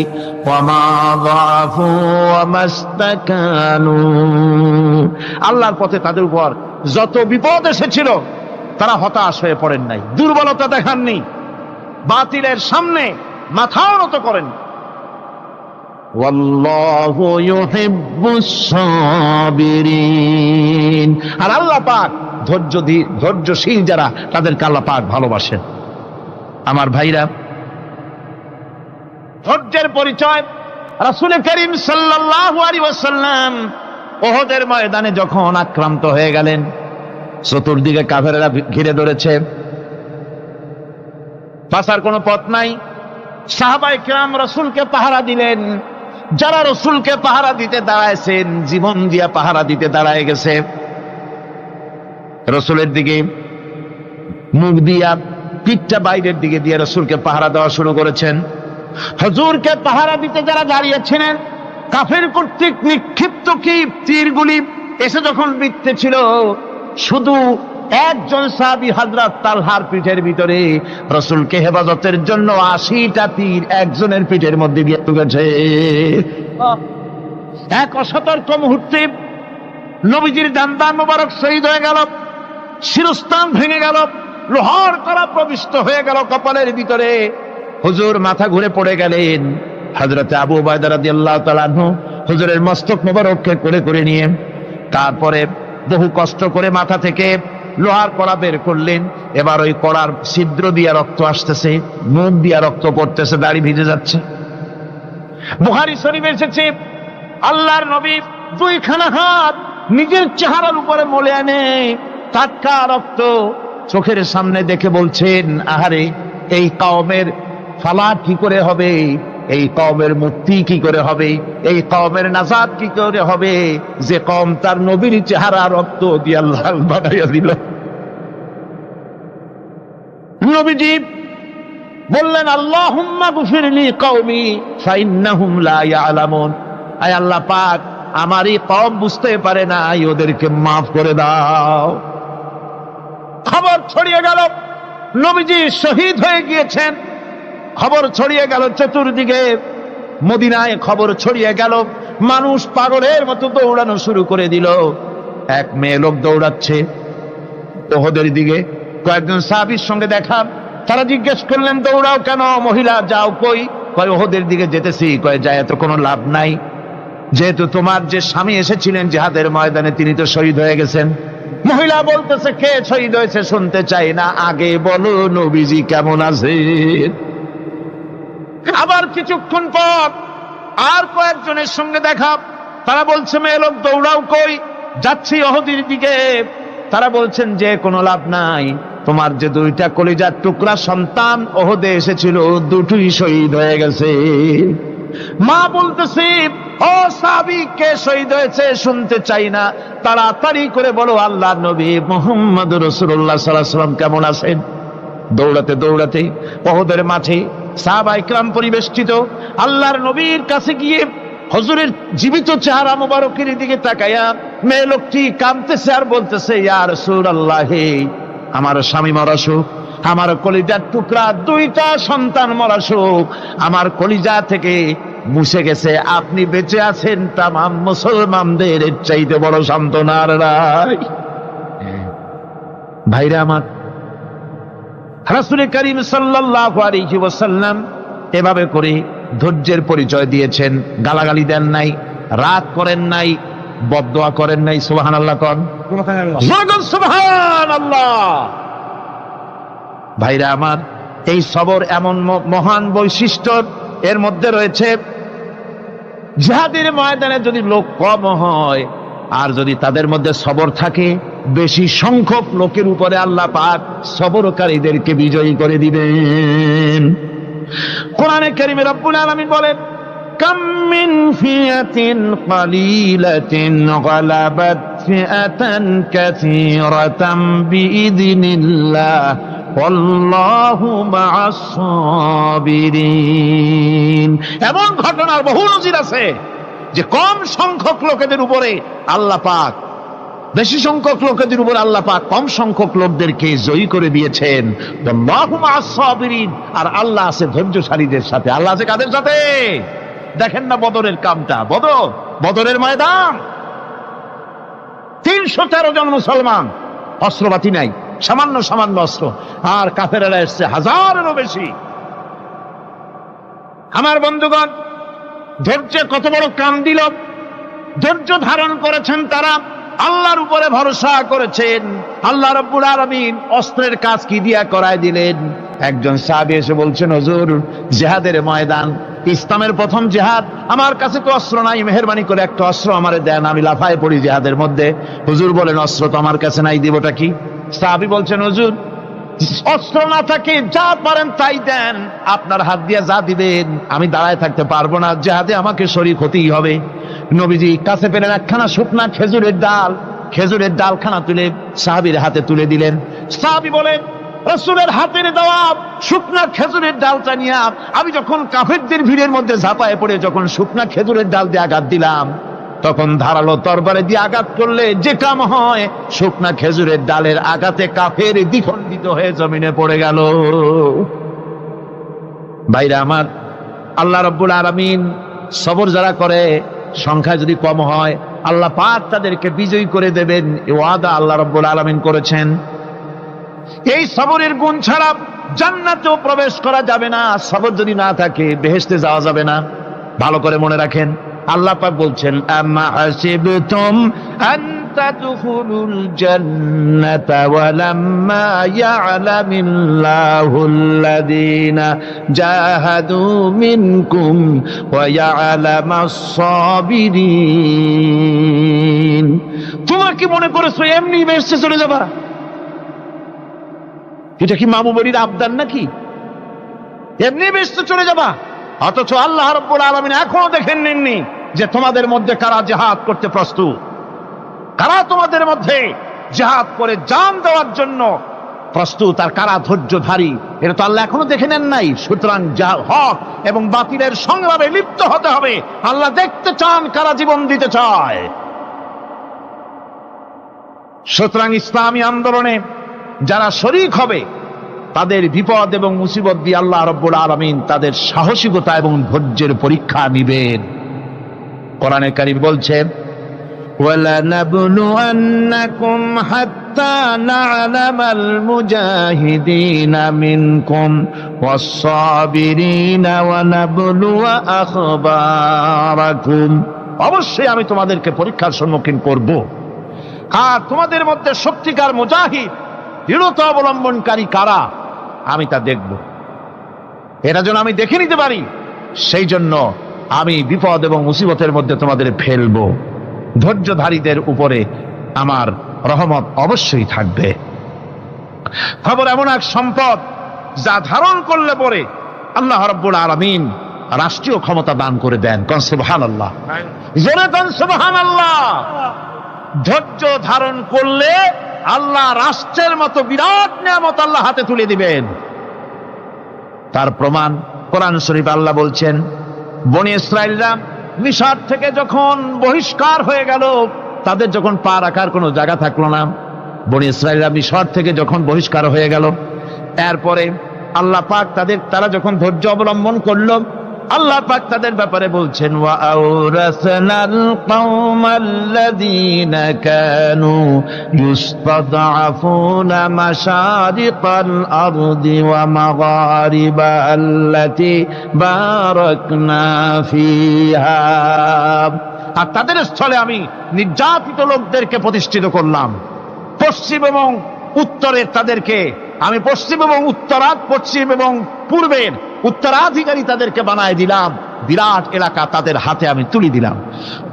[SPEAKER 1] ওয়ামা যাআফু ওয়ামাস্তাকানু। আল্লাহর পথে তাদের উপর যত বিপদ এসেছিল তারা হতাশ হয়ে পড়েন নাই, দুর্বলতা দেখাননি, বাতিলের সামনে মাথাও নত করেন। ওয়াল্লাহু ইউহিব্বুস সাবিরিন। আর আল্লাহ পাক ধৈর্যশীল যারা তাদেরকে আল্লাহ পাক ভালোবাসেন। আমার ভাইরা, ধৈর্যের পরিচয় রাসূল করিম সাল্লাল্লাহু আলাইহি ওয়াসাল্লাম উহুদের ময়দানে যখন আক্রান্ত হয়ে গেলেন, চতুর্দিকে কাফেররা ঘিরে ধরেছে, বাঁচার কোনো পথ নাই। সাহাবায়ে কেরাম রাসূলকে পাহারা দিলেন। যারা রাসূলকে পাহারা দিতে দাঁড়াইছেন, জীবন দিয়া পাহারা দিতে দাঁড়ায় গেছে, রাসূলের দিকে মুখ দিয়া, পিঠটা বাইরের দিকে দিয়ে রাসূলকে পাহারা দেওয়া শুরু করেছেন। হুজুরকে পাহারা দিতে যারা দাঁড়িয়েছিলেন, কাফের কর্তৃক নিক্ষিপ্ত কি তীরগুলি এসে যখন বিঁধতেছিল, শুধু একজন সাহাবী হযরত তালহার পিঠের ভিতরে রাসূলকে হেফাজতের জন্য 80টা তীর একজনের পিঠের মধ্যে গিয়ে ঢুকেছে। এক অসতর্ক মুহূর্তে নবীজির দান্দান মোবারক শহীদ হয়ে গেল, শিরস্থান ভেঙে গেল, লোহার কড়া প্রবিষ্ট হয়ে গেল কপালের ভিতরে। হুজুর মাথা ঘুরে পড়ে গেলেন। হযরত আবু উবায়দা রাদিয়াল্লাহু তাআলা আনহু হুজুরের মস্তক মোবারককে কোলে করে নিয়ে তারপরে বহু কষ্ট করে মাথা থেকে লোহার কড়া বের করলেন। এবার ওই কড়ার ছিদ্র দিয়ে রক্ত আসতেছে, মুখ দিয়ে রক্ত পড়তেছে, দাড়ি ভিজে যাচ্ছে। বুখারী শরীফে এসেছে, আল্লাহর নবী দুইখানা হাত নিজের চেহারার উপরে মলে আনে টাটকা রক্ত চোখের সামনে দেখে বলছেন, আহারে, এই কওমের ফালাত কি করে হবে, এই কওমের মুক্তি কি করে হবে, এই কওমের নাজাত কি করে হবে, যে কওম তার নবীর চেহারা রক্ত দিয়ে লাল বানাইয়া দিল। নবীজি বললেন, আল্লাহুম্মা গফিরলি কওমি ফাইন্নাহুম লা ইয়ালামুন। আয় আল্লাহ পাক, আমার এই কওম বুঝতে পারে না, ওদেরকে মাফ করে দাও। খবর ছড়িয়ে গেল নবীজি শহীদ হয়ে গিয়েছেন। খবর ছড়িয়ে গেল চতুর্দিকে, মদিনায় খবর ছড়িয়ে গেল। মানুষ পাগলের মতো দৌড়ানো শুরু করে দিল। এক মেয়ে লোক দৌড়াচ্ছে উহুদের দিকে। কয়েকজন সাহাবীর সঙ্গে দেখা, তারা জিজ্ঞেস করলেন, দৌড়াও কেন মহিলা, যাও কই? কয় উহুদের দিকে যেতেছি। কয় যায় তো কোনো লাভ নাই, যেহেতু তোমার যে স্বামী এসেছিলেন জিহাদের ময়দানে তিনি তো শহীদ হয়ে গেছেন। মহিলা বলতেছে, কে শহীদ হয়েছে শুনতে চাই না, আগে বলো নবীজি কেমন আছে। আবার কিছুক্ষণ পর আর কয়েকজনের সঙ্গে দেখা, তারা বলছে, মেয়ে লোক দৌড়াও কই? যাচ্ছি উহুদের দিকে। তারা বলছেন যে কোনো লাভ নাই, তোমার যে দুইটা কলিজার টুকরা সন্তান উহুদে এসেছিল দুটোই শহীদ হয়ে গেছে। মা বলতেছে, ও সাহাবী, কে শহীদ হয়েছে শুনতে চাই না, তাড়াতাড়ি করে বলো আল্লাহর নবী মুহাম্মদুর রাসূলুল্লাহ সাল্লাল্লাহু আলাইহি ওয়াসাল্লাম কেমন আছেন। দৌড়াতে দৌড়াতে উহুদের মাঠে সাহাবায়ে কেরাম পরিবেষ্টিত। আল্লাহর নবীর কাছে গিয়ে হুজুরের জীবিত চেহারা মোবারকের দিকে তাকায়া মেয়ে লোকটি কাঁদতেছে আর বলতেছে, ইয়া রাসূলুল্লাহ, আমার স্বামী মরা শোক, আমার কলিজার টুকরা দুইটা সন্তান মরা শোক, আমার কলিজা থেকে মুছে গেছে, আপনি বেঁচে আছেন, তামাম মুসলমানদের চাইতে বড় সান্ত্বনার রায়। ভাইরা আমার, রাসূল করিম সাল্লাল্লাহু আলাইহি ওয়াসাল্লাম এভাবে করে ধৈর্যের পরিচয় দিয়েছেন। গালাগালি দেন নাই, রাগ করেন নাই, বদদোয়া করেন নাই। সুবহানাল্লাহ কোন, সুবহানাল্লাহ। ভাইরা আমার, এই সবর এমন মহান বৈশিষ্ট্য, এর মধ্যে রয়েছে জিহাদের ময়দানে যদি লোক কম হয় আর যদি তাদের মধ্যে সবর থাকে, বেশি সংখ্যক লোকের উপরে আল্লাহ পাক সবরকারীদেরকে বিজয়ী করে দিবেন। কোরআনে কারীমে রব্বুল আলামিন বলেন, কাম মিন ফিয়াতিন কালিলাতিন গালাবাত ফিআতান কাসীরাতাম বিইذনিল্লাহ আল্লাহু মা'আস সাবিরিন। এমন ঘটনার বহু নজির আছে যে কম সংখ্যক লোকেদের উপরে আল্লাহ পাক, বেশি সংখ্যক লোকেদের উপর আল্লাহ পাক কম সংখ্যক লোকদেরকে জয়ী করে দিয়েছেন। আল্লাহু মা'আস সাবিরিন, আর আল্লাহ আছে ধৈর্যশালীদের সাথে। আল্লাহ আছে কাদের সাথে? দেখেন না বদরের কামটা, বদরের ময়দান, 313 জন মুসলমান, অস্ত্রপাতি নাই, সামান্য সামান্য অস্ত্র, আর কাফেরেরা এসছে হাজারেরও বেশি। আমার বন্ধুগণ, ধৈর্যে কত বড় কাম দিল! ধৈর্য ধারণ করেছেন তারা, আল্লাহর উপরে ভরসা করেছেন। আল্লাহ রাব্বুল আলামিন অস্ত্রের কাজ কি দিয়া করায় দিলেন। একজন সাহাবী এসে বলছেন, হুজুর, জিহাদের ময়দান, ইসলামের প্রথম জিহাদ, আমার কাছে তো অস্ত্র নাই, মেহেরবানি করে একটা অস্ত্র আমারে দেন, আমি লাফায় পড়ি জিহাদের মধ্যে। হুজুর বলেন, অস্ত্র তো আমার কাছে নাই, দিবটা কি? সাহাবী বলছেন, হুজুর, অস্ত্র না থাকে যা পারেন তাই দেন, আপনার হাত দিয়ে যা দিবেন আমি দাঁড়ায় থাকতে পারবো না, জিহাদে আমাকে শরীক হতেই হবে। নবীজি কাছে পেলেন একখানা শুকনা খেজুরের ডালখানা তুলে সাহাবীর হাতে তুলে দিলেন। সাহাবী বলেন, রাসূলের হাতের দেওয়া শুকনা খেজুরের ডালটা নিয়ে আমি যখন কাফেরদের ভিড়ের মধ্যে ঝাঁপায় পড়ে যখন শুকনা খেজুরের ডাল দিয়ে আঘাত দিলাম, তখন ধারালো তরবারে দিয়ে আঘাত করলে যে কাম হয়, শুকনা খেজুরের ডালের আঘাতে কাফের দ্বিখণ্ডিত হয়ে জমিনে পড়ে গেল। ভাইরা আমার, আল্লাহ রাব্বুল আলামিন সবর যারা করে, সংখ্যা যদি কম হয়, আল্লাহ পাক তাদেরকে বিজয়ী করে দেবেন, এই ওয়াদা আল্লাহ রাব্বুল আলামিন করেছেন। এই সবরের গুণ ছাড়া জান্নাতেও প্রবেশ করা যাবে না। সবর যদি না থাকে বেহেশতে যাওয়া যাবে না। ভালো করে মনে রাখেন, আল্লাহ পাক বলছেন, আম্মা হাসিবতুম আন তাদখুলুল জান্নাতা ওয়া লাম্মা ইয়া'লামিল্লাহুল্লাযীনা জাহাদু মিনকুম ওয়া ইয়া'লামাস সাবিরিন। তোমরা কি মনে করেছো এমনি বেহেশতে চলে যাবা? এটা কি মামু বাড়ির আবদার নাকি? এমনি বেহেশতে চলে যাবা? অথচ আল্লাহ রাব্বুল আলামিন এখনো দেখেন নেননি যে তোমাদের মধ্যে কারা জিহাদ করতে প্রস্তুত, কারা তোমাদের মধ্যে জিহাদ করে জান দেওয়ার জন্য প্রস্তুত, আর কারা ধৈর্যধারী, এটা তো আল্লাহ এখনো দেখে নেন নাই। সুতরাং হক এবং বাতিলের সংগ্রামে লিপ্ত হতে হবে। আল্লাহ দেখতে চান কারা জীবন দিতে চায়। সুতরাং ইসলামী আন্দোলনে যারা শরীক হবে, তাদের বিপদ এবং মুসিবত দিয়ে আল্লাহ রাব্বুল আলামিন তাদের সাহসিকতা এবং ধৈর্যের পরীক্ষা নিবেন। কোরআনে কারীম বলছেন, ওয়ালানাবলুয়ান্নাকুম হাত্তা না'লামাল মুজাহিদিনা মিনকুম ওয়াস-সাবিরিনা ওয়া নাবলুয়া আখবারাকুম। অবশ্যই আমি তোমাদেরকে পরীক্ষার সম্মুখীন করব, আর তোমাদের মধ্যে সত্যিকার মুজাহিদ, দৃঢ়তা অবলম্বনকারী কারা, আমি তা দেখব। এটা যেন আমি দেখে নিতে পারি, সেই জন্য আমি বিপদ এবং মুসিবতের মধ্যে তোমাদের ফেলবো। ধৈর্যধারীদের উপরে আমার রহমত অবশ্যই থাকবে। খবর এমন এক সম্পদ যা ধারণ করলে পরে আল্লাহ রাব্বুল আলামিন রাষ্ট্রীয় ক্ষমতা দান করে দেন। কোন সুবহানাল্লাহ, জোরে কোন সুবহানাল্লাহ। ধৈর্য ধারণ করলে আল্লাহ রাষ্ট্রের মতো বিরাট নিয়ামত আল্লাহ হাতে তুলে দিবেন। তার প্রমাণ কোরআন শরীফ আল্লাহ বলছেন, বনি ইসরাইলরা মিশর থেকে যখন বহিষ্কার হয়ে গেল, তাদের যখন পা রাখার কোনো জায়গা থাকলো না, বনি ইসরাইলরা মিশর থেকে যখন বহিষ্কার হয়ে গেল, এরপরে আল্লাহ পাক তারা যখন ধৈর্য অবলম্বন করলো, আল্লাহ পাক তাদের ব্যাপারে বলছেন, ওয়া আওরাসনাল কওমাল্লাযীনা কানু ইউস্তাদআফুনা মাশারিকাল আরদি ওয়া মাগারিবা আল্লাতী বারাকনা ফিহা। আর তাদের স্থলে আমি নির্যাতিত লোকদেরকে প্রতিষ্ঠিত করলাম। পশ্চিম এবং উত্তরের তাদেরকে আমি পশ্চিম এবং পূর্বের উত্তরাধিকারী তাদেরকে বানায় দিলাম। বিরাট এলাকা তাদের হাতে আমি তুলে দিলাম।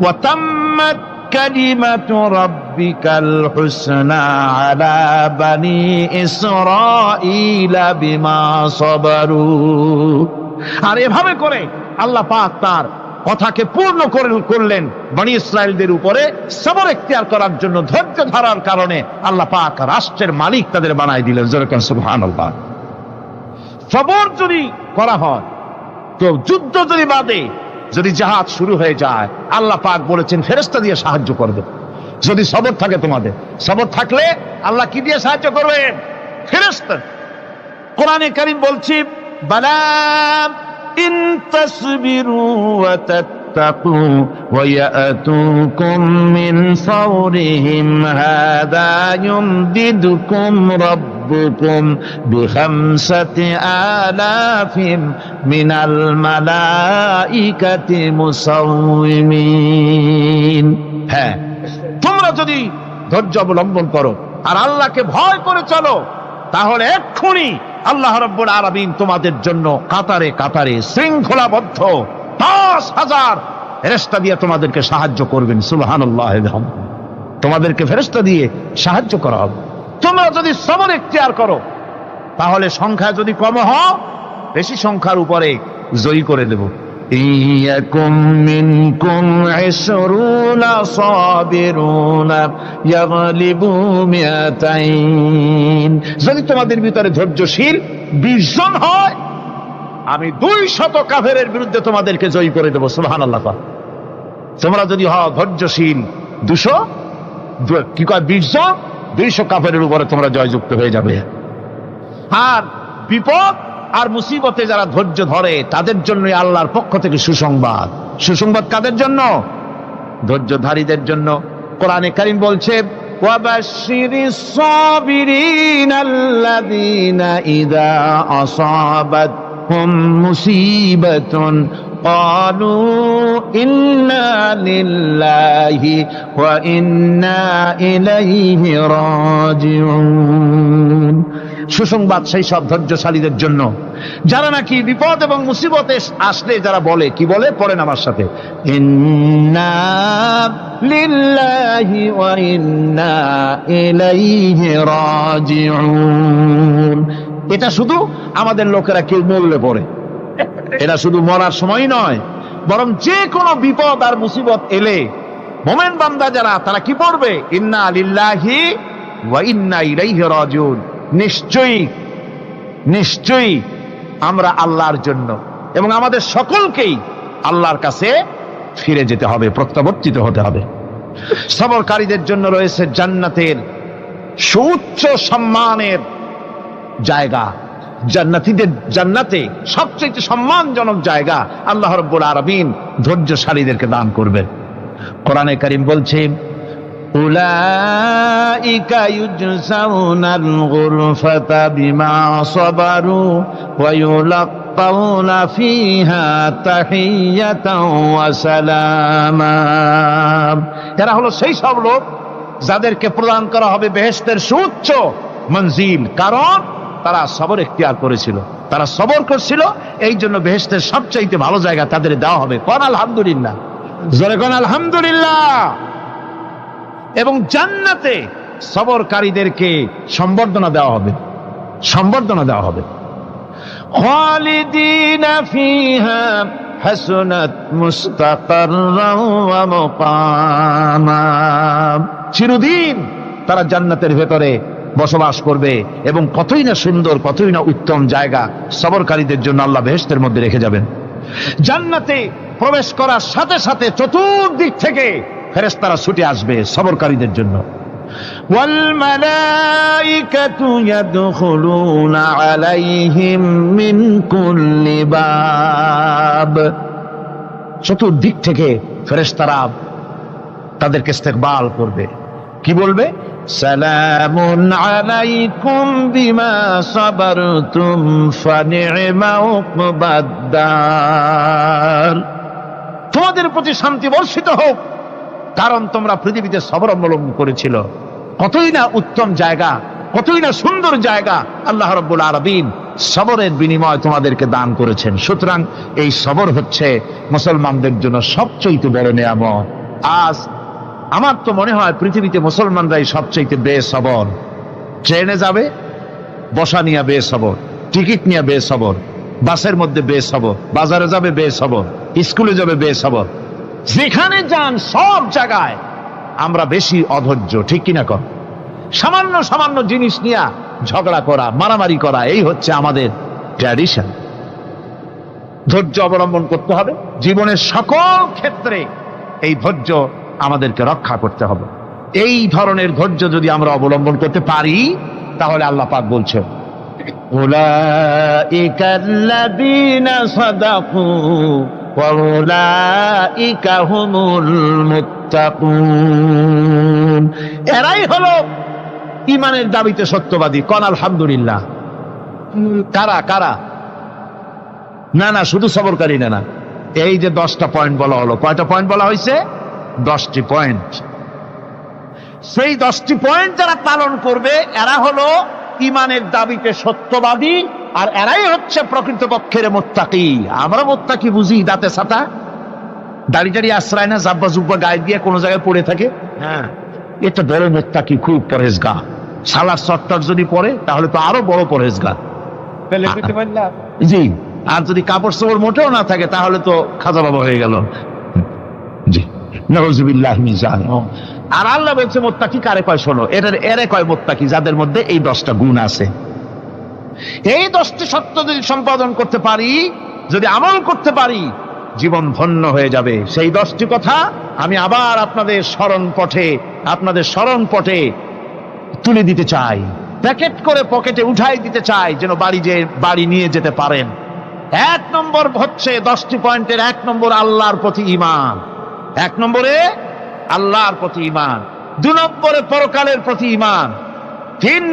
[SPEAKER 1] ওয়া তাম্মাত কালিমাতু রাব্বিকাল হুসনা আলা বানি ইসরাঈলা বিমা সাবারু। আর এভাবে করে আল্লাহ পাক তার কথাকে পূর্ণ করলেন বনি ইসরায়েলদের উপরে সবর ইখতিয়ার করার জন্য, ধৈর্য ধরার কারণে আল্লাহ পাক রাষ্ট্রের মালিক তাদের বানাই দিলেন। যেরকম সুবহানাল্লাহ। সবর যদি করা হয় তো যুদ্ধ যদি বাদে, যদি জাহাজ শুরু হয়ে যায়, আল্লাহ পাক বলেছেন ফেরেশতা দিয়ে সাহায্য করবে। যদি সবর থাকে তোমাদের, সবর থাকলে আল্লাহ কি দিয়ে সাহায্য করবেন? ফেরেশতা। কোরআনে কারীম বলছে বালা ইন তাসবিরু ওয়া তাত্তাকু ওয়া ইয়াতুকুম মিন ফাওরিহিম হাদা ইউমদিদুকুম রাব্বুকুম বিখামসাতি আলাফিন মিনাল মালাইকাতি মুসাউমিন। হ্যাঁ, তোমরা যদি ধৈর্য অবলম্বন করো আর আল্লাহকে ভয় করে চলো, তাহলে এক্ষুনি আল্লাহ রাব্বুল আলামিন তোমাদের জন্য কাতারে কাতারে শৃঙ্খলাবদ্ধ 10,000 ফেরেশতা দিয়ে তোমাদেরকে সাহায্য করবেন। সুবহানাল্লাহ। তোমাদেরকে ফেরেশতা দিয়ে সাহায্য করা হবে। তোমরা যদি সবর ইখতিয়ার করো, তাহলে সংখ্যা যদি কম হয়, বেশি সংখ্যার উপরে জয়ী করে দেব। ইয়াকুম মিনকুম 20 সাবিরুনা ইয়াগলিবু মিয়াতাইন। যদি তোমাদের ভিতরে ধৈর্যশীল 20 জন হয়, আমি 200 কাফেরের বিরুদ্ধে তোমাদেরকে জয়ী করে দেব। সুবহানাল্লাহ। তোমরা যদি হও ধৈর্যশীল 200, কি কয় 20 জন, 200 কাফেরের উপরে তোমরা জয়যুক্ত হয়ে যাবে। আর বিপদ আর মুসিবতে যারা ধৈর্য ধরে, তাদের জন্য আল্লাহর পক্ষ থেকে সুসংবাদ। সুসংবাদ কাদের জন্য? ধৈর্যধারীদের জন্য। কোরআনে কারীম বলছে ওয়াবাশশিরিস সাবিরিনাল্লাযীনা ইযা আসাবাতহুম মুসিবাতুন ক্বালু ইন্না লিল্লাহি ওয়া ইন্না ইলাইহি রাজিউন। সুসংবাদ সেই সব ধৈর্যশালীদের জন্য যারা নাকি বিপদ এবং মুসিবতে আসলে যারা বলে, কি বলে? পড়েন আমার সাথে, ইন্না লিল্লাহি ওয়া ইন্না ইলাইহি রাজিউন। এটা শুধু আমাদের লোকেরা কেউ মরলে পড়ে, এটা শুধু মরার সময় নয়, বরং যে কোনো বিপদ আর মুসিবত এলে মুমিন বান্দা যারা, তারা কি পড়বে? ইন্না লিল্লাহি ওয়া ইন্না ইলাইহি রাজিউন। নিশ্চয়ই নিশ্চয়ই আমরা আল্লাহর জন্য এবং আমাদের সকলকেই আল্লাহর কাছে ফিরে যেতে হবে, প্রত্যাবর্তিত হতে হবে। সবরকারীদের জন্য রয়েছে জান্নাতের সুউচ্চ সম্মানের জায়গা। জান্নাতে সবচেয়ে সম্মানজনক জায়গা আল্লাহ রাব্বুল আলামিন ধৈর্যশালীদেরকে দান করবেন। কোরআনে কারীম বলছে উলাইকা ইউজসাউনাল গুরফাতা বিমা সাবারু ওয়া ইউলাক্কাউনা ফিহা তাহিয়াতাও ওয়া সালামা। এরা হলো সেই সব লোক যাদেরকে প্রদান করা হবে বেহেশতের সুউচ্চ মঞ্জিল, কারণ তারা সবর ইখতিয়ার করেছিল, তারা সবর করছিল, এই জন্য বেহেশতের সবচাইতে ভালো জায়গা তাদের দেওয়া হবে। কোন আলহামদুলিল্লাহ, জোরে কোন আলহামদুলিল্লাহ। এবং জান্নাতে সবরকারীদেরকে সম্বর্ধনা দেওয়া হবে, সম্বর্ধনা দেওয়া হবে। খালিদিনা ফিহা হাসনাত মুস্তাকাররাও ওয়া মুকামা। চিরদিন তারা জান্নাতের ভেতরে বসবাস করবে এবং কতই না সুন্দর, কতই না উত্তম জায়গা সবরকারীদের জন্য আল্লাহ বেহেশতের মধ্যে রেখে যাবেন। জান্নাতে প্রবেশ করার সাথে সাথে চতুর্দিক থেকে ফেরেশতারা ছুটে আসবে সবরকারীদের জন্য। ওয়াল মালাইকাতু ইয়াদখুলুনা আলাইহিম মিন কুল্লি বাব। চতুর্দিক থেকে ফেরেশতারা তাদেরকে ইস্তেকবাল করবে, কি বলবে? সালামুন আলাইকুম বিমা সাবারতুম ফানি'মা উকবাদ-দার। তোমাদের প্রতি শান্তি বর্ষিত হোক, কারণ তোমরা পৃথিবীতে সবর অবলম্বন করেছিল। কতই না উত্তম জায়গা, কতই না সুন্দর জায়গা আল্লাহ রাব্বুল আলামিন সবরের বিনিময় তোমাদেরকে দান করেছেন। সুতরাং এই সবর হচ্ছে মুসলমানদের জন্য সবচেয়ে বড় নিয়ামত। আজ আমার তো মনে হয় পৃথিবীতে মুসলমানরাই সবচেয়ে বেসবর। ট্রেনে যাবে, বসা নিয়ে বেসবর, টিকিট নিয়ে বেসবর, বাসের মধ্যে বেসবর, বাজারে যাবে বেসবর, স্কুলে যাবে বেসবর, যেখানে যান সব জায়গায় আমরা বেশি অধৈর্য, ঠিক কিনা কর? সামান্য সামান্য জিনিস নিয়ে ঝগড়া করা, মারামারি করা, এই হচ্ছে আমাদের ট্র্যাডিশন। ধৈর্য অবলম্বন করতে হবে জীবনের সকল ক্ষেত্রে। এই ধৈর্য আমাদেরকে রক্ষা করতে হবে। এই ধরনের ধৈর্য যদি আমরা অবলম্বন করতে পারি, তাহলে আল্লাহ পাক বলছেন, উলাইকাল্লাযীনা সাদাকু ওয়া উলাইকা হুমুল মুত্তাকুন। এরাই হলো ঈমানের দাবিতে সত্যবাদী। কোন আলহামদুলিল্লাহ। কারা কারা? না না, শুধু সবরকারী না। এই যে 10টা পয়েন্ট বলা হলো, কয়টা পয়েন্ট বলা হয়েছে? 10টি পয়েন্ট। সেই 10টি পয়েন্ট যারা পালন করবে এরা হলো ঈমানের দাবিতে সত্যবাদী, আর এরাই হচ্ছে প্রকৃতপক্ষের মুত্তাকি। আমরা মুত্তাকি বুঝি দাঁতে ছাতা, দাড়ি টাড়ি আশ্রয় না, জাব্বা জুব্বা গায়ে দিয়ে কোনো জায়গায় পড়ে থাকে, হ্যাঁ, এটা বড় মুত্তাকি, খুব পরহেজগার। সালাত সত্তর যদি পড়ে তাহলে তো আরো বড় পরহেজগার। জি, আর যদি কাপড় চোপড় মোটেও না থাকে তাহলে তো খাজা বাবা হয়ে গেল। জি, নাউযুবিল্লাহ মিন যালিক। আর আল্লাহ বলছে মুত্তাকি কারে কয় শোনো, এরে কয় মুত্তাকি যাদের মধ্যে এই 10টা গুণ আছে। এই 10টি সত্য যদি সম্পাদন করতে পারি, যদি আমল করতে পারি, জীবন ধন্য হয়ে যাবে। সেই 10টি কথা আমি আবার আপনাদের স্মরণ পটে তুলে দিতে চাই, প্যাকেট করে পকেটে উঠাই দিতে চাই, যেন বাড়ি নিয়ে যেতে পারেন। 1 নম্বর হচ্ছে 10টি পয়েন্টের 1 নম্বর আল্লাহর প্রতি ঈমান। 1 নম্বরে আল্লাহর প্রতি ঈমান, 2 নম্বরে পরকালের প্রতি ঈমান, 3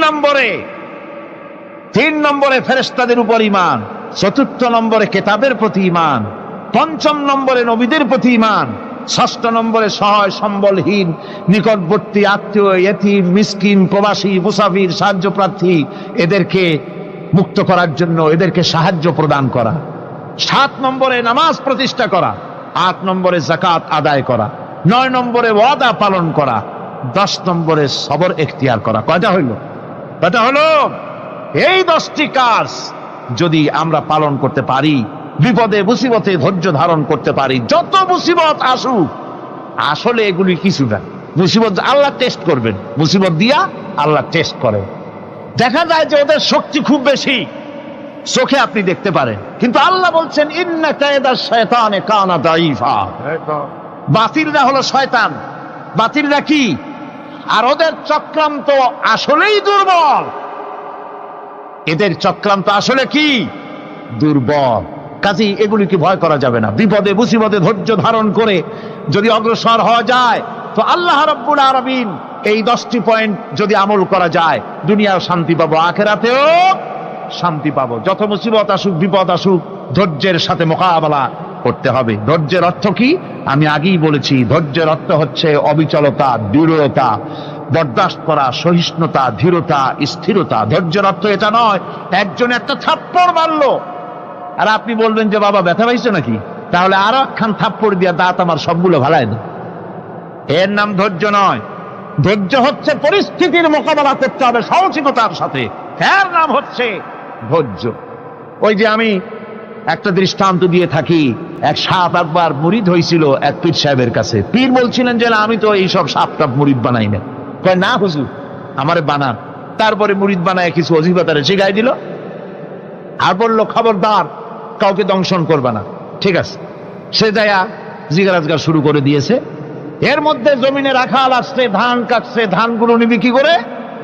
[SPEAKER 1] নম্বরে ফেরেশতাদের উপর ঈমান, 4র্থ নম্বরে কিতাবের প্রতি ঈমান, 5ম নম্বরে নবীদের প্রতি ঈমান, 6ষ্ঠ নম্বরে সহায় সম্বলহীন নিকটবর্তী আত্মীয়, ইয়েতিম, মিসকিন, প্রবাসী, মুসাফির, সাহায্য প্রার্থী, এদেরকে মুক্ত করার জন্য এদেরকে সাহায্য প্রদান করা, 7 নম্বরে নামাজ প্রতিষ্ঠা করা, 8 নম্বরে যাকাত আদায় করা, 9 নম্বরে ওয়াদা পালন করা, 10 নম্বরে সবর এখতিয়ার করা। কয়টা হলো? এই 10টি কাজ যদি আমরা পালন করতে পারি, বিপদে মুসিবতে ধৈর্য ধারণ করতে পারি, যত মুসিবত আসুক, আসলে এগুলি কিছু না। মুসিবত আল্লাহ টেস্ট করবেন, মুসিবত দিয়া আল্লাহ টেস্ট করেন। দেখা যায় যে ওদের শক্তি খুব বেশি, চোখে আপনি দেখতে পারেন, কিন্তু আল্লাহ বলছেন ইন্না কায়দাশ শায়তানে কানা দাঈফা। বাতিলরা হলো শয়তান। বাতিলরা কি? আর ওদের চক্রান্ত আসলেই দুর্বল। এদের চক্রান্ত আসলে কি? দুর্বল। কাজেই এগুলিকে ভয় করা যাবে না। বিপদে মুসিবতে ধৈর্য ধারণ করে যদি অগ্রসর হওয়া যায়, তো আল্লাহ রাব্বুল আলামিন এই 10টি পয়েন্ট যদি আমল করা যায়, দুনিয়াও শান্তি পাবো, আখিরাতেও শান্তি পাবো। যত মুসিবত আসুক, বিপদ আসুক, ধৈর্যের সাথে মোকাবেলা করতে হবে। ধৈর্যের অর্থ কি? আমি আগেই বলেছি, ধৈর্যের অর্থ হচ্ছে অবিচলতা, দৃঢ়তা, বরদাস্ত করা, সহিষ্ণুতা, ধীরতা, স্থিরতা। ধৈর্যের অর্থ এটা নয় একজন একটা থাপ্পড় মারলো আর আপনি বলবেন যে বাবা ব্যথা পাইছো নাকি, তাহলে আরো একখান থাপ্পড় দিয়া দাঁত আমার সবগুলো ভালাই দেয়। এর নাম ধৈর্য নয়। ধৈর্য হচ্ছে পরিস্থিতির মোকাবেলা করতে হবে সাহসিকতার সাথে, এর নাম হচ্ছে ধৈর্য। ওই যে আমি একটা দৃষ্টান্ত দিয়ে থাকি, এক সাপ একবার মুরিদ হয়েছিল এক পীর সাহেবের কাছে। পীর বলছিলেন যে আমি তো এইসব সাপ টাপ মুরিদ বানাই না। কয় না হুজুর, আমারে বানান। তারপরে মুরিদ বানায় কিছু অজিফাতারে শিখাই দিল, আর বলল খবরদার কাউকে দংশন করবে না। ঠিক আছে, সে যায়া জিগারাজগার শুরু করে দিয়েছে। এর মধ্যে জমিনে রাখাল আসছে, ধান কাটছে, ধানগুলো নিবি কি করে,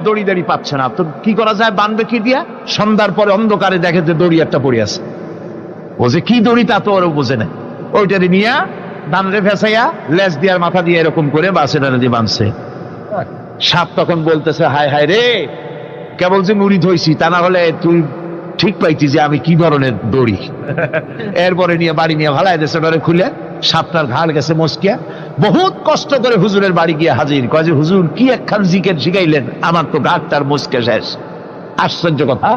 [SPEAKER 1] দড়ি দাড়ি পাচ্ছে না। তো কি করা যায়, বানবে কি দিয়া? সন্ধ্যার পরে অন্ধকারে দেখে যে দড়ি একটা পড়ে আছে। ও যে কি দড়ি তা তো ওরা বোঝে না। ওইটারে নিয়ে ধানরে ফেসাইয়া লেজ দিয়ার মাথা দিয়ে এরকম করে বাসেটারে দিয়ে বাঁধছে। সাপ তখন বলতেছে, হায় হায় রে, কেবল যে মুরিদ হইছি, তা না হলে তুই ঠিক পাইছি যে আমি কি ধরনের দড়ি। এরপরে নিয়ে বাড়ি নিয়ে ভালাই দেশে ডরে খুলে সাপটার ঘাড় গেছে মস্কিয়া। বহুত কষ্ট করে হুজুরের বাড়ি গিয়ে হাজির। কয় যে হুজুর কি একখান জিকের শিখাইলেন, আমার তো ঘাটটার মস্কে শেষ। আশ্চর্য কথা,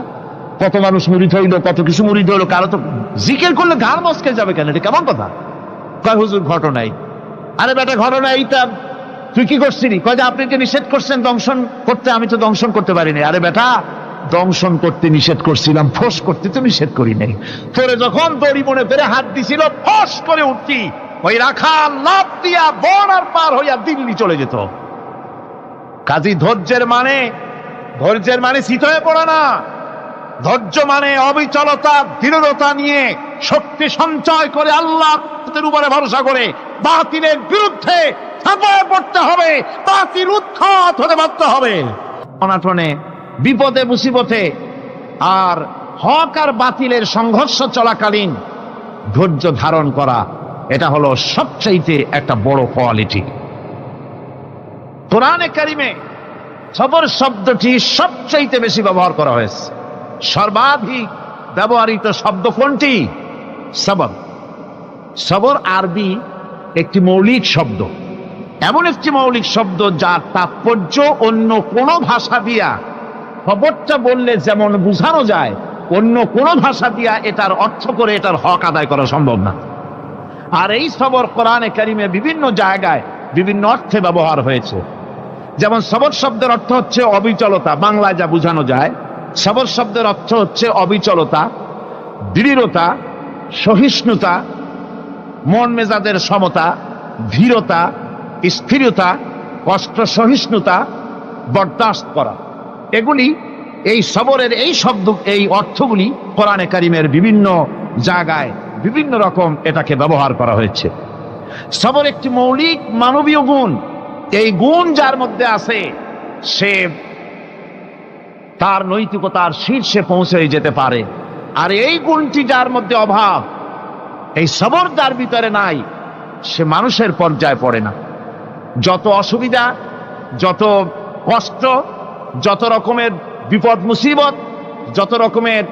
[SPEAKER 1] কত মানুষ মুরিদ হইলো, কত কিছু মুরিদ হইলো, কারো তো জিকের করলে ঘাড় মস্কে যাবে কেন? এটা কেমন কথা? কয় হুজুর ঘটনাই। আরে বেটা ঘটনা এইটা, তুই কি করছিলি? কয় যে আপনি যে নিষেধ করছেন দংশন করতে, আমি তো দংশন করতে পারিনি। আরে বেটা দংশন করতে নিষেধ করছিলাম, ফোঁস করতে তো নিষেধ করি নাই। তোরে যখন দড়ি মনে পেরে হাত দিছিল, ফোঁস করে উঠতি, ওই রাখাল লাফ দিয়া বন আর পার হইয়া দিল্লি চলে যেত। কাজী ধৈর্যের মানে শীত হয়ে পড়ে না। ধৈর্য মানে অবিচলতা, দৃঢ়তা নিয়ে শক্তি সঞ্চয় করে আল্লাহর উপরে ভরসা করে বাতিলের বিরুদ্ধে ঝাঁপিয়ে পড়তে হবে, বাতিল উৎখাত হতে বাধ্য হবে। অনাটনে, বিপদে, মুসিবতে আর হক আর বাতিলের সংঘর্ষ চলাকালীন ধৈর্য ধারণ করা, এটা হলো সবচাইতে একটা বড় কোয়ালিটি। কোরআনে কারিমে সবর শব্দটি সবচাইতে বেশি ব্যবহার করা হয়েছে। সর্বাধিক ব্যবহৃত শব্দ কোনটি? সবর। সবর আরবি একটি মৌলিক শব্দ, এমন একটি মৌলিক শব্দ যার তাৎপর্য অন্য কোনো ভাষা দিয়া, খবরটা বললে যেমন বোঝানো যায়, অন্য কোনো ভাষা দিয়া এটার অর্থ করে এটার হক আদায় করা সম্ভব না। আর এই সবর কোরআনে কারিমে বিভিন্ন জায়গায় বিভিন্ন অর্থে ব্যবহার হয়েছে। যেমন সবর শব্দের অর্থ হচ্ছে অবিচলতা, বাংলায় যা বোঝানো যায়। সবর শব্দের অর্থ হচ্ছে অবিচলতা, দৃঢ়তা, সহিষ্ণুতা, মন মেজাজের সমতা, ধীরতা, স্থিরতা, কষ্ট সহিষ্ণুতা, বরদাস্ত করা। এগুলি এই সবরের এই অর্থগুলি কোরআনে কারিমের বিভিন্ন জায়গায় বিভিন্ন রকম এটাকে ব্যবহার করা হয়েছে। সবর একটি মৌলিক মানবীয় গুণ। এই গুণ যার মধ্যে আছে, সে তার নৈতিকতার শীর্ষে পৌঁছে যেতে পারে। আর এই গুণটি যার মধ্যে অভাব, এই সবর যার ভিতরে নাই, সে মানুষের পর্যায়ে পড়ে না। যত অসুবিধা, যত কষ্ট, যত রকমের বিপদ মুসিবত, যত রকমের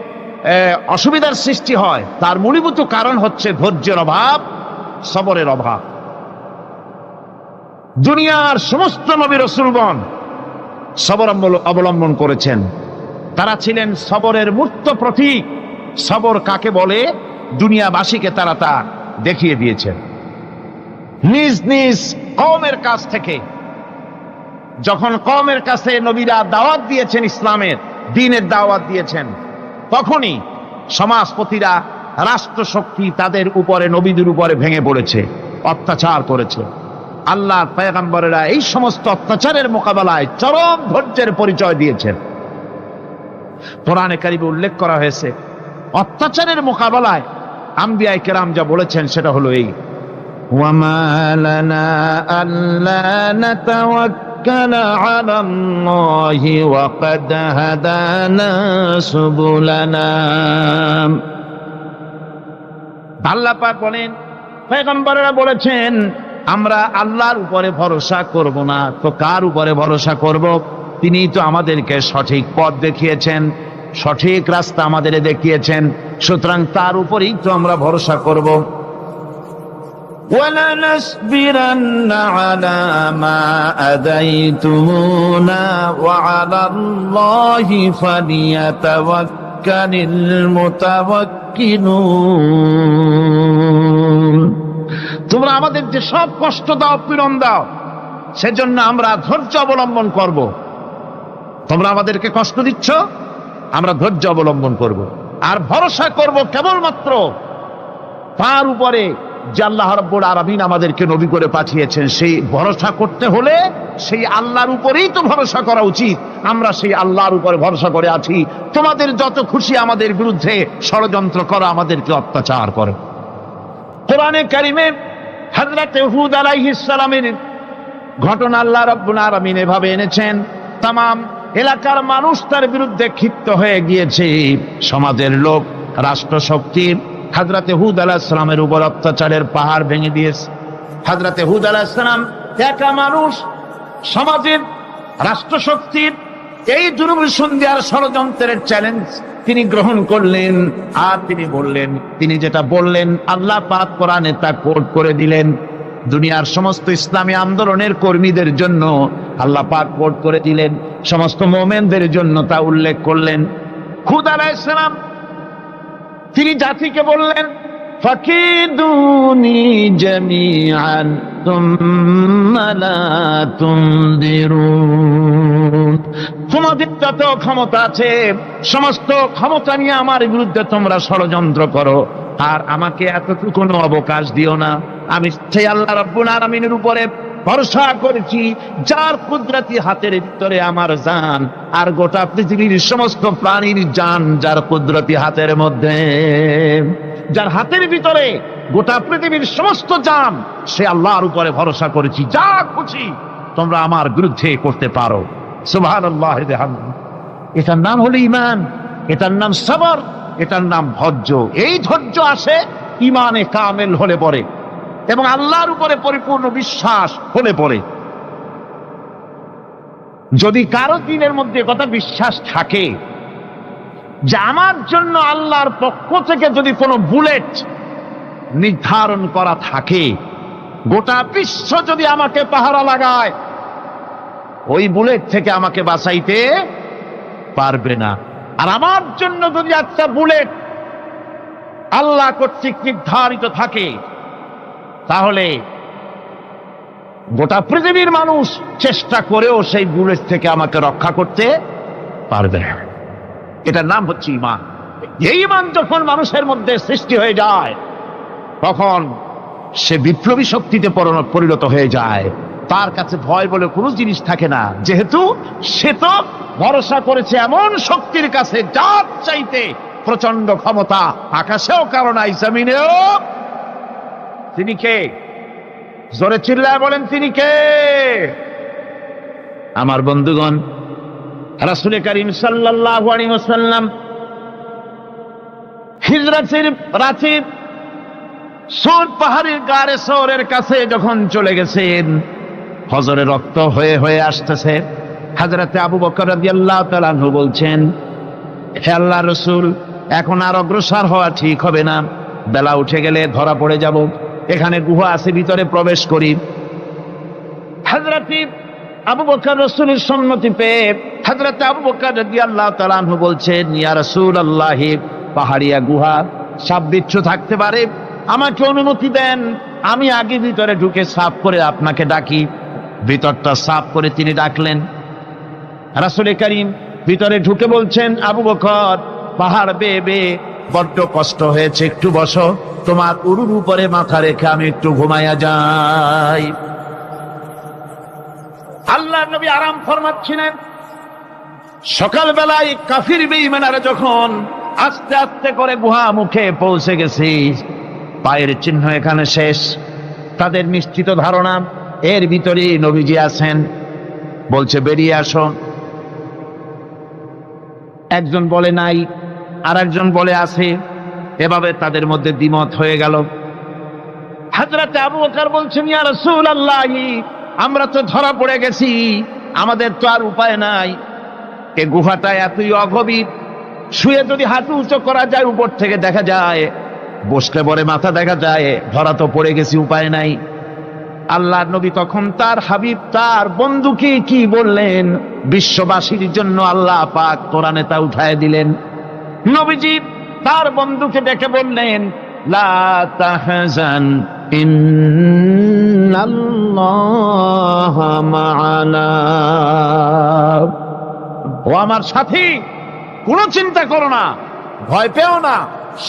[SPEAKER 1] অসুবিধার সৃষ্টি হয়, তার মূলীভূত কারণ হচ্ছে ধৈর্যের অভাব, সবরের অভাব। দুনিয়ার সমস্ত নবী রাসূলগণ সবর অবলম্বন করেছেন। তারা ছিলেন সবরের মূর্ত প্রতীক। সবর কাকে বলে দুনিয়াবাসীকে তারা তা দেখিয়ে দিয়েছেন। নিজ নিজ কওমের কাছ থেকে যখন কওমের কাছে নবীরা দাওয়াত দিয়েছেন, ইসলামের দ্বীনের দাওয়াত দিয়েছেন, তখনই সমাজপতিরা, রাষ্ট্রশক্তি তাদের উপরে, নবীদের উপরে ভেঙে পড়েছে, অত্যাচার করেছে। আল্লাহর পয়গম্বরেরা এই সমস্ত অত্যাচারের মোকাবেলায় চরম ধৈর্যের পরিচয় দিয়েছেন। কোরআনে কারিমে উল্লেখ করা হয়েছে, অত্যাচারের মোকাবেলায় আম্বিয়া কেরাম যা বলেছেন সেটা হলো এই, ওয়ামা লানা আল্লা নাতাওয়াক্কালা আলাল্লাহি ওয়া ক্বাদ হাদানা সুবুলানা। আল্লাহ পাক বলেন, পয়গম্বরেরা বলেছেন আমরা আল্লাহর উপরে ভরসা করব না, তো কার উপরে ভরসা করব? তিনিই তো আমাদেরকে সঠিক পথ দেখিয়েছেন, সঠিক রাস্তা আমাদের দেখিয়েছেন, সুতরাং তার উপরেই তো আমরা ভরসা করব। وَلَنَصْبِرَنَّ عَلَى مَا آذَيْتُمُونَا وَعَلَى اللَّهِ فَلْيَتَوَكَّلِ الْمُتَوَكِّلُونَ। তোমরা আমাদের যে সব কষ্ট দাও, পীড়ন দাও, সেজন্য আমরা ধৈর্য অবলম্বন করব। তোমরা আমাদেরকে কষ্ট দিচ্ছ, আমরা ধৈর্য অবলম্বন করব আর ভরসা করব কেবলমাত্র তার উপরে যে আল্লাহ রাব্বুল আলামিন আমাদেরকে নবী করে পাঠিয়েছেন। সেই ভরসা করতে হলে সেই আল্লাহর উপরেই তো ভরসা করা উচিত। আমরা সেই আল্লাহর উপরে ভরসা করে আছি। তোমাদের যত খুশি আমাদের বিরুদ্ধে ষড়যন্ত্র করো, আমাদেরকে অত্যাচার করো। কোরআনে কারিমে হযরত হুদ আলাইহিস সালামের ঘটনা আল্লাহ রাব্বুল আলামিন এভাবে এনেছেন, তামাম এলাকার মানুষ তার বিরুদ্ধে ক্ষিপ্ত হয়ে গিয়েছে। সমাজের লোক, রাষ্ট্রশক্তি হযরতে হুদ আলাইহিস সালামের উপর অত্যাচারের পাহাড় ভেঙে দিয়েছে। হযরতে হুদ আলাইহিস সালাম একা মানুষ, সমাজের রাষ্ট্রশক্তির এই দুর্বিসন্ধির ষড়যন্ত্রের চ্যালেঞ্জ তিনি গ্রহণ করলেন। আর তিনি বললেন, তিনি যেটা বললেন আল্লাহ পাক কোরআনে তা কোট করে দিলেন। দুনিয়ার সমস্ত ইসলামী আন্দোলনের কর্মীদের জন্য আল্লাহ পাক কোট করে দিলেন, সমস্ত মুমিনদের জন্য তা উল্লেখ করলেন। হুদ আলাইহিস সালাম তিনি জাতিকে বললেন, ফাকিদুনি জামিআন তুম্মা লা তুনদিরুন। তোমাদের যত ক্ষমতা আছে সমস্ত ক্ষমতা নিয়ে আমার বিরুদ্ধে তোমরা ষড়যন্ত্র করো, আর আমাকে এতটুকু অবকাশ দিও না। আমি সেই আল্লাহ রাব্বুল আলামিনের উপরে ভরসা করেছি, যার কুদরতি হাতের ভিতরে আমার জান, আর গোটা পৃথিবীর সমস্ত প্রাণীর জান যার কুদরতি হাতের মধ্যে। যার হাতের ভিতরে গোটা পৃথিবীর সমস্ত জান, সে আল্লাহর উপরে ভরসা করেছি, যা খুশি তোমরা আমার বিরুদ্ধে করতে পারো। সুবহানাল্লাহ। এটার নাম হলো ঈমান, এটার নাম সবর, এটার নাম ধৈর্য। এই ধৈর্য আসে ঈমানে কামেল হলে পরে এবং আল্লাহর উপরে পরিপূর্ণ বিশ্বাস হলে পরে। যদি কারো দিনের মধ্যে কথা বিশ্বাস থাকে যে আমার জন্য আল্লাহর পক্ষ থেকে যদি কোনো বুলেট নির্ধারণ করা থাকে, গোটা বিশ্ব যদি আমাকে পাহারা লাগায়, ওই বুলেট থেকে আমাকে বাঁচাইতে পারবে না। আর আমার জন্য যদি একটা বুলেট আল্লাহ কর্তৃক নির্ধারিত থাকে, তাহলে গোটা পৃথিবীর মানুষ চেষ্টা করেও সেই বুলেট থেকে আমাকে রক্ষা করতে পারবে না। এটার নাম হচ্ছে ঈমান। এই ঈমান যখন মানুষের মধ্যে সৃষ্টি হয়ে যায়, তখন সে বিপ্লবী শক্তিতে পরিণত হয়ে যায়। তার কাছে ভয় বলে কোনো জিনিস থাকে না, যেহেতু সে তো ভরসা করেছে এমন শক্তির কাছে যার চাইতে প্রচন্ড ক্ষমতা আকাশেও কারো নাই, জমিনেও। তিনি কে? জোরে চিল্লায় বলেন, তিনি কে? আমার বন্ধুগণ, রাসূল করিম সাল্লাল্লাহু আলাইহি ওয়াসাল্লাম হিজরতের রাতে সূর পাহাড়ের গাড়ে সওরের কাছে যখন চলে গেছেন, হজরে রক্ত হয়ে হয়ে আসতেছে। হযরতে আবু বকর রাদিয়াল্লাহু তাআলা আনহু বলছেন, হে আল্লাহর রাসূল, এখন আর অগ্রসর হওয়া ঠিক হবে না, বেলা উঠে গেলে ধরা পড়ে যাব। এখানে গুহা আছে, ভিতরে প্রবেশ করি। হযরতে আবু বকর রাসূলের সম্মতি পেয়ে হযরতে আবু বকর রাদিয়াল্লাহু তাআলা আনহু বলছেন, ইয়া রাসূলুল্লাহ, পাহাড়িয়া গুহা, সাপ বিচ্ছু থাকতে পারে, আমাকে অনুমতি দেন, আমি আগে ভিতরে ঢুকে সাফ করে আপনাকে ডাকি। ভিতরটা সাফ করে তিনি ডাকলেন। রাসূল করিম ভিতরে ঢুকে বলছেন, আবু বকর, পাহাড় বেয়ে বেয়ে বড্ড কষ্ট হয়েছে, একটু বসো, তোমার উরুর উপরে মাথা রেখে আমি একটু ঘুমাইয়া যাই। আল্লাহর নবী আরাম ফরমাচ্ছিলেন। সকালবেলায় কাফির বেঈমানরা যখন আস্তে আস্তে করে গুহা মুখে পৌঁছে গেছে, পায়ের চিহ্ন এখানে শেষ, তাদের নিশ্চিত ধারণা এর ভিতরে নবীজি আছেন। বলছে, বেরিয়ে আসো। একজন বলে নাই, আর একজন বলে আছে। এভাবে তাদের মধ্যে দ্বিমত হয়ে গেল। হযরত আবু বকর বলছেন, ইয়া রাসূলুল্লাহ, আমরা তো ধরা পড়ে গেছি, আমাদের তো আর উপায় নাই। এই গুহাটা এতই অগভীর, শুয়ে যদি হাঁটু উঁচু করা যায় উপর থেকে দেখা যায়, বসলে পরে মাথা দেখা যায়, ধরা তো পড়ে গেছি, উপায় নাই। আল্লাহর নবী তখন তার হাবিব, তার বন্ধুকে কি বললেন? বিশ্ববাসীর জন্য আল্লাহ পাক কোরআনে তা উঠায় দিলেন। নবীজি তার বন্ধুকে ডেকে বললেন, লা তাহজান ইন্নাল্লাহা মা'ানা। ও আমার সাথী, কোনো চিন্তা করো না, ভয় পেও না,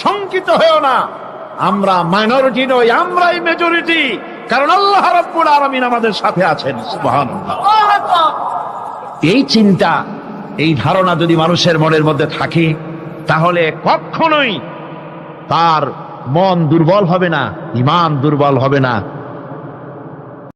[SPEAKER 1] শঙ্কিত হয়েও না। আমরা মাইনরিটি নই, আমরাই মেজরিটি, কারণ আল্লাহ রাব্বুল আলামিন আমাদের সাথে আছেন। সুবহানাল্লাহ। এই চিন্তা, এই ধারণা যদি মানুষের মনের মধ্যে থাকে, তাহলে কখনোই তার মন দুর্বল হবে না, ঈমান দুর্বল হবে না।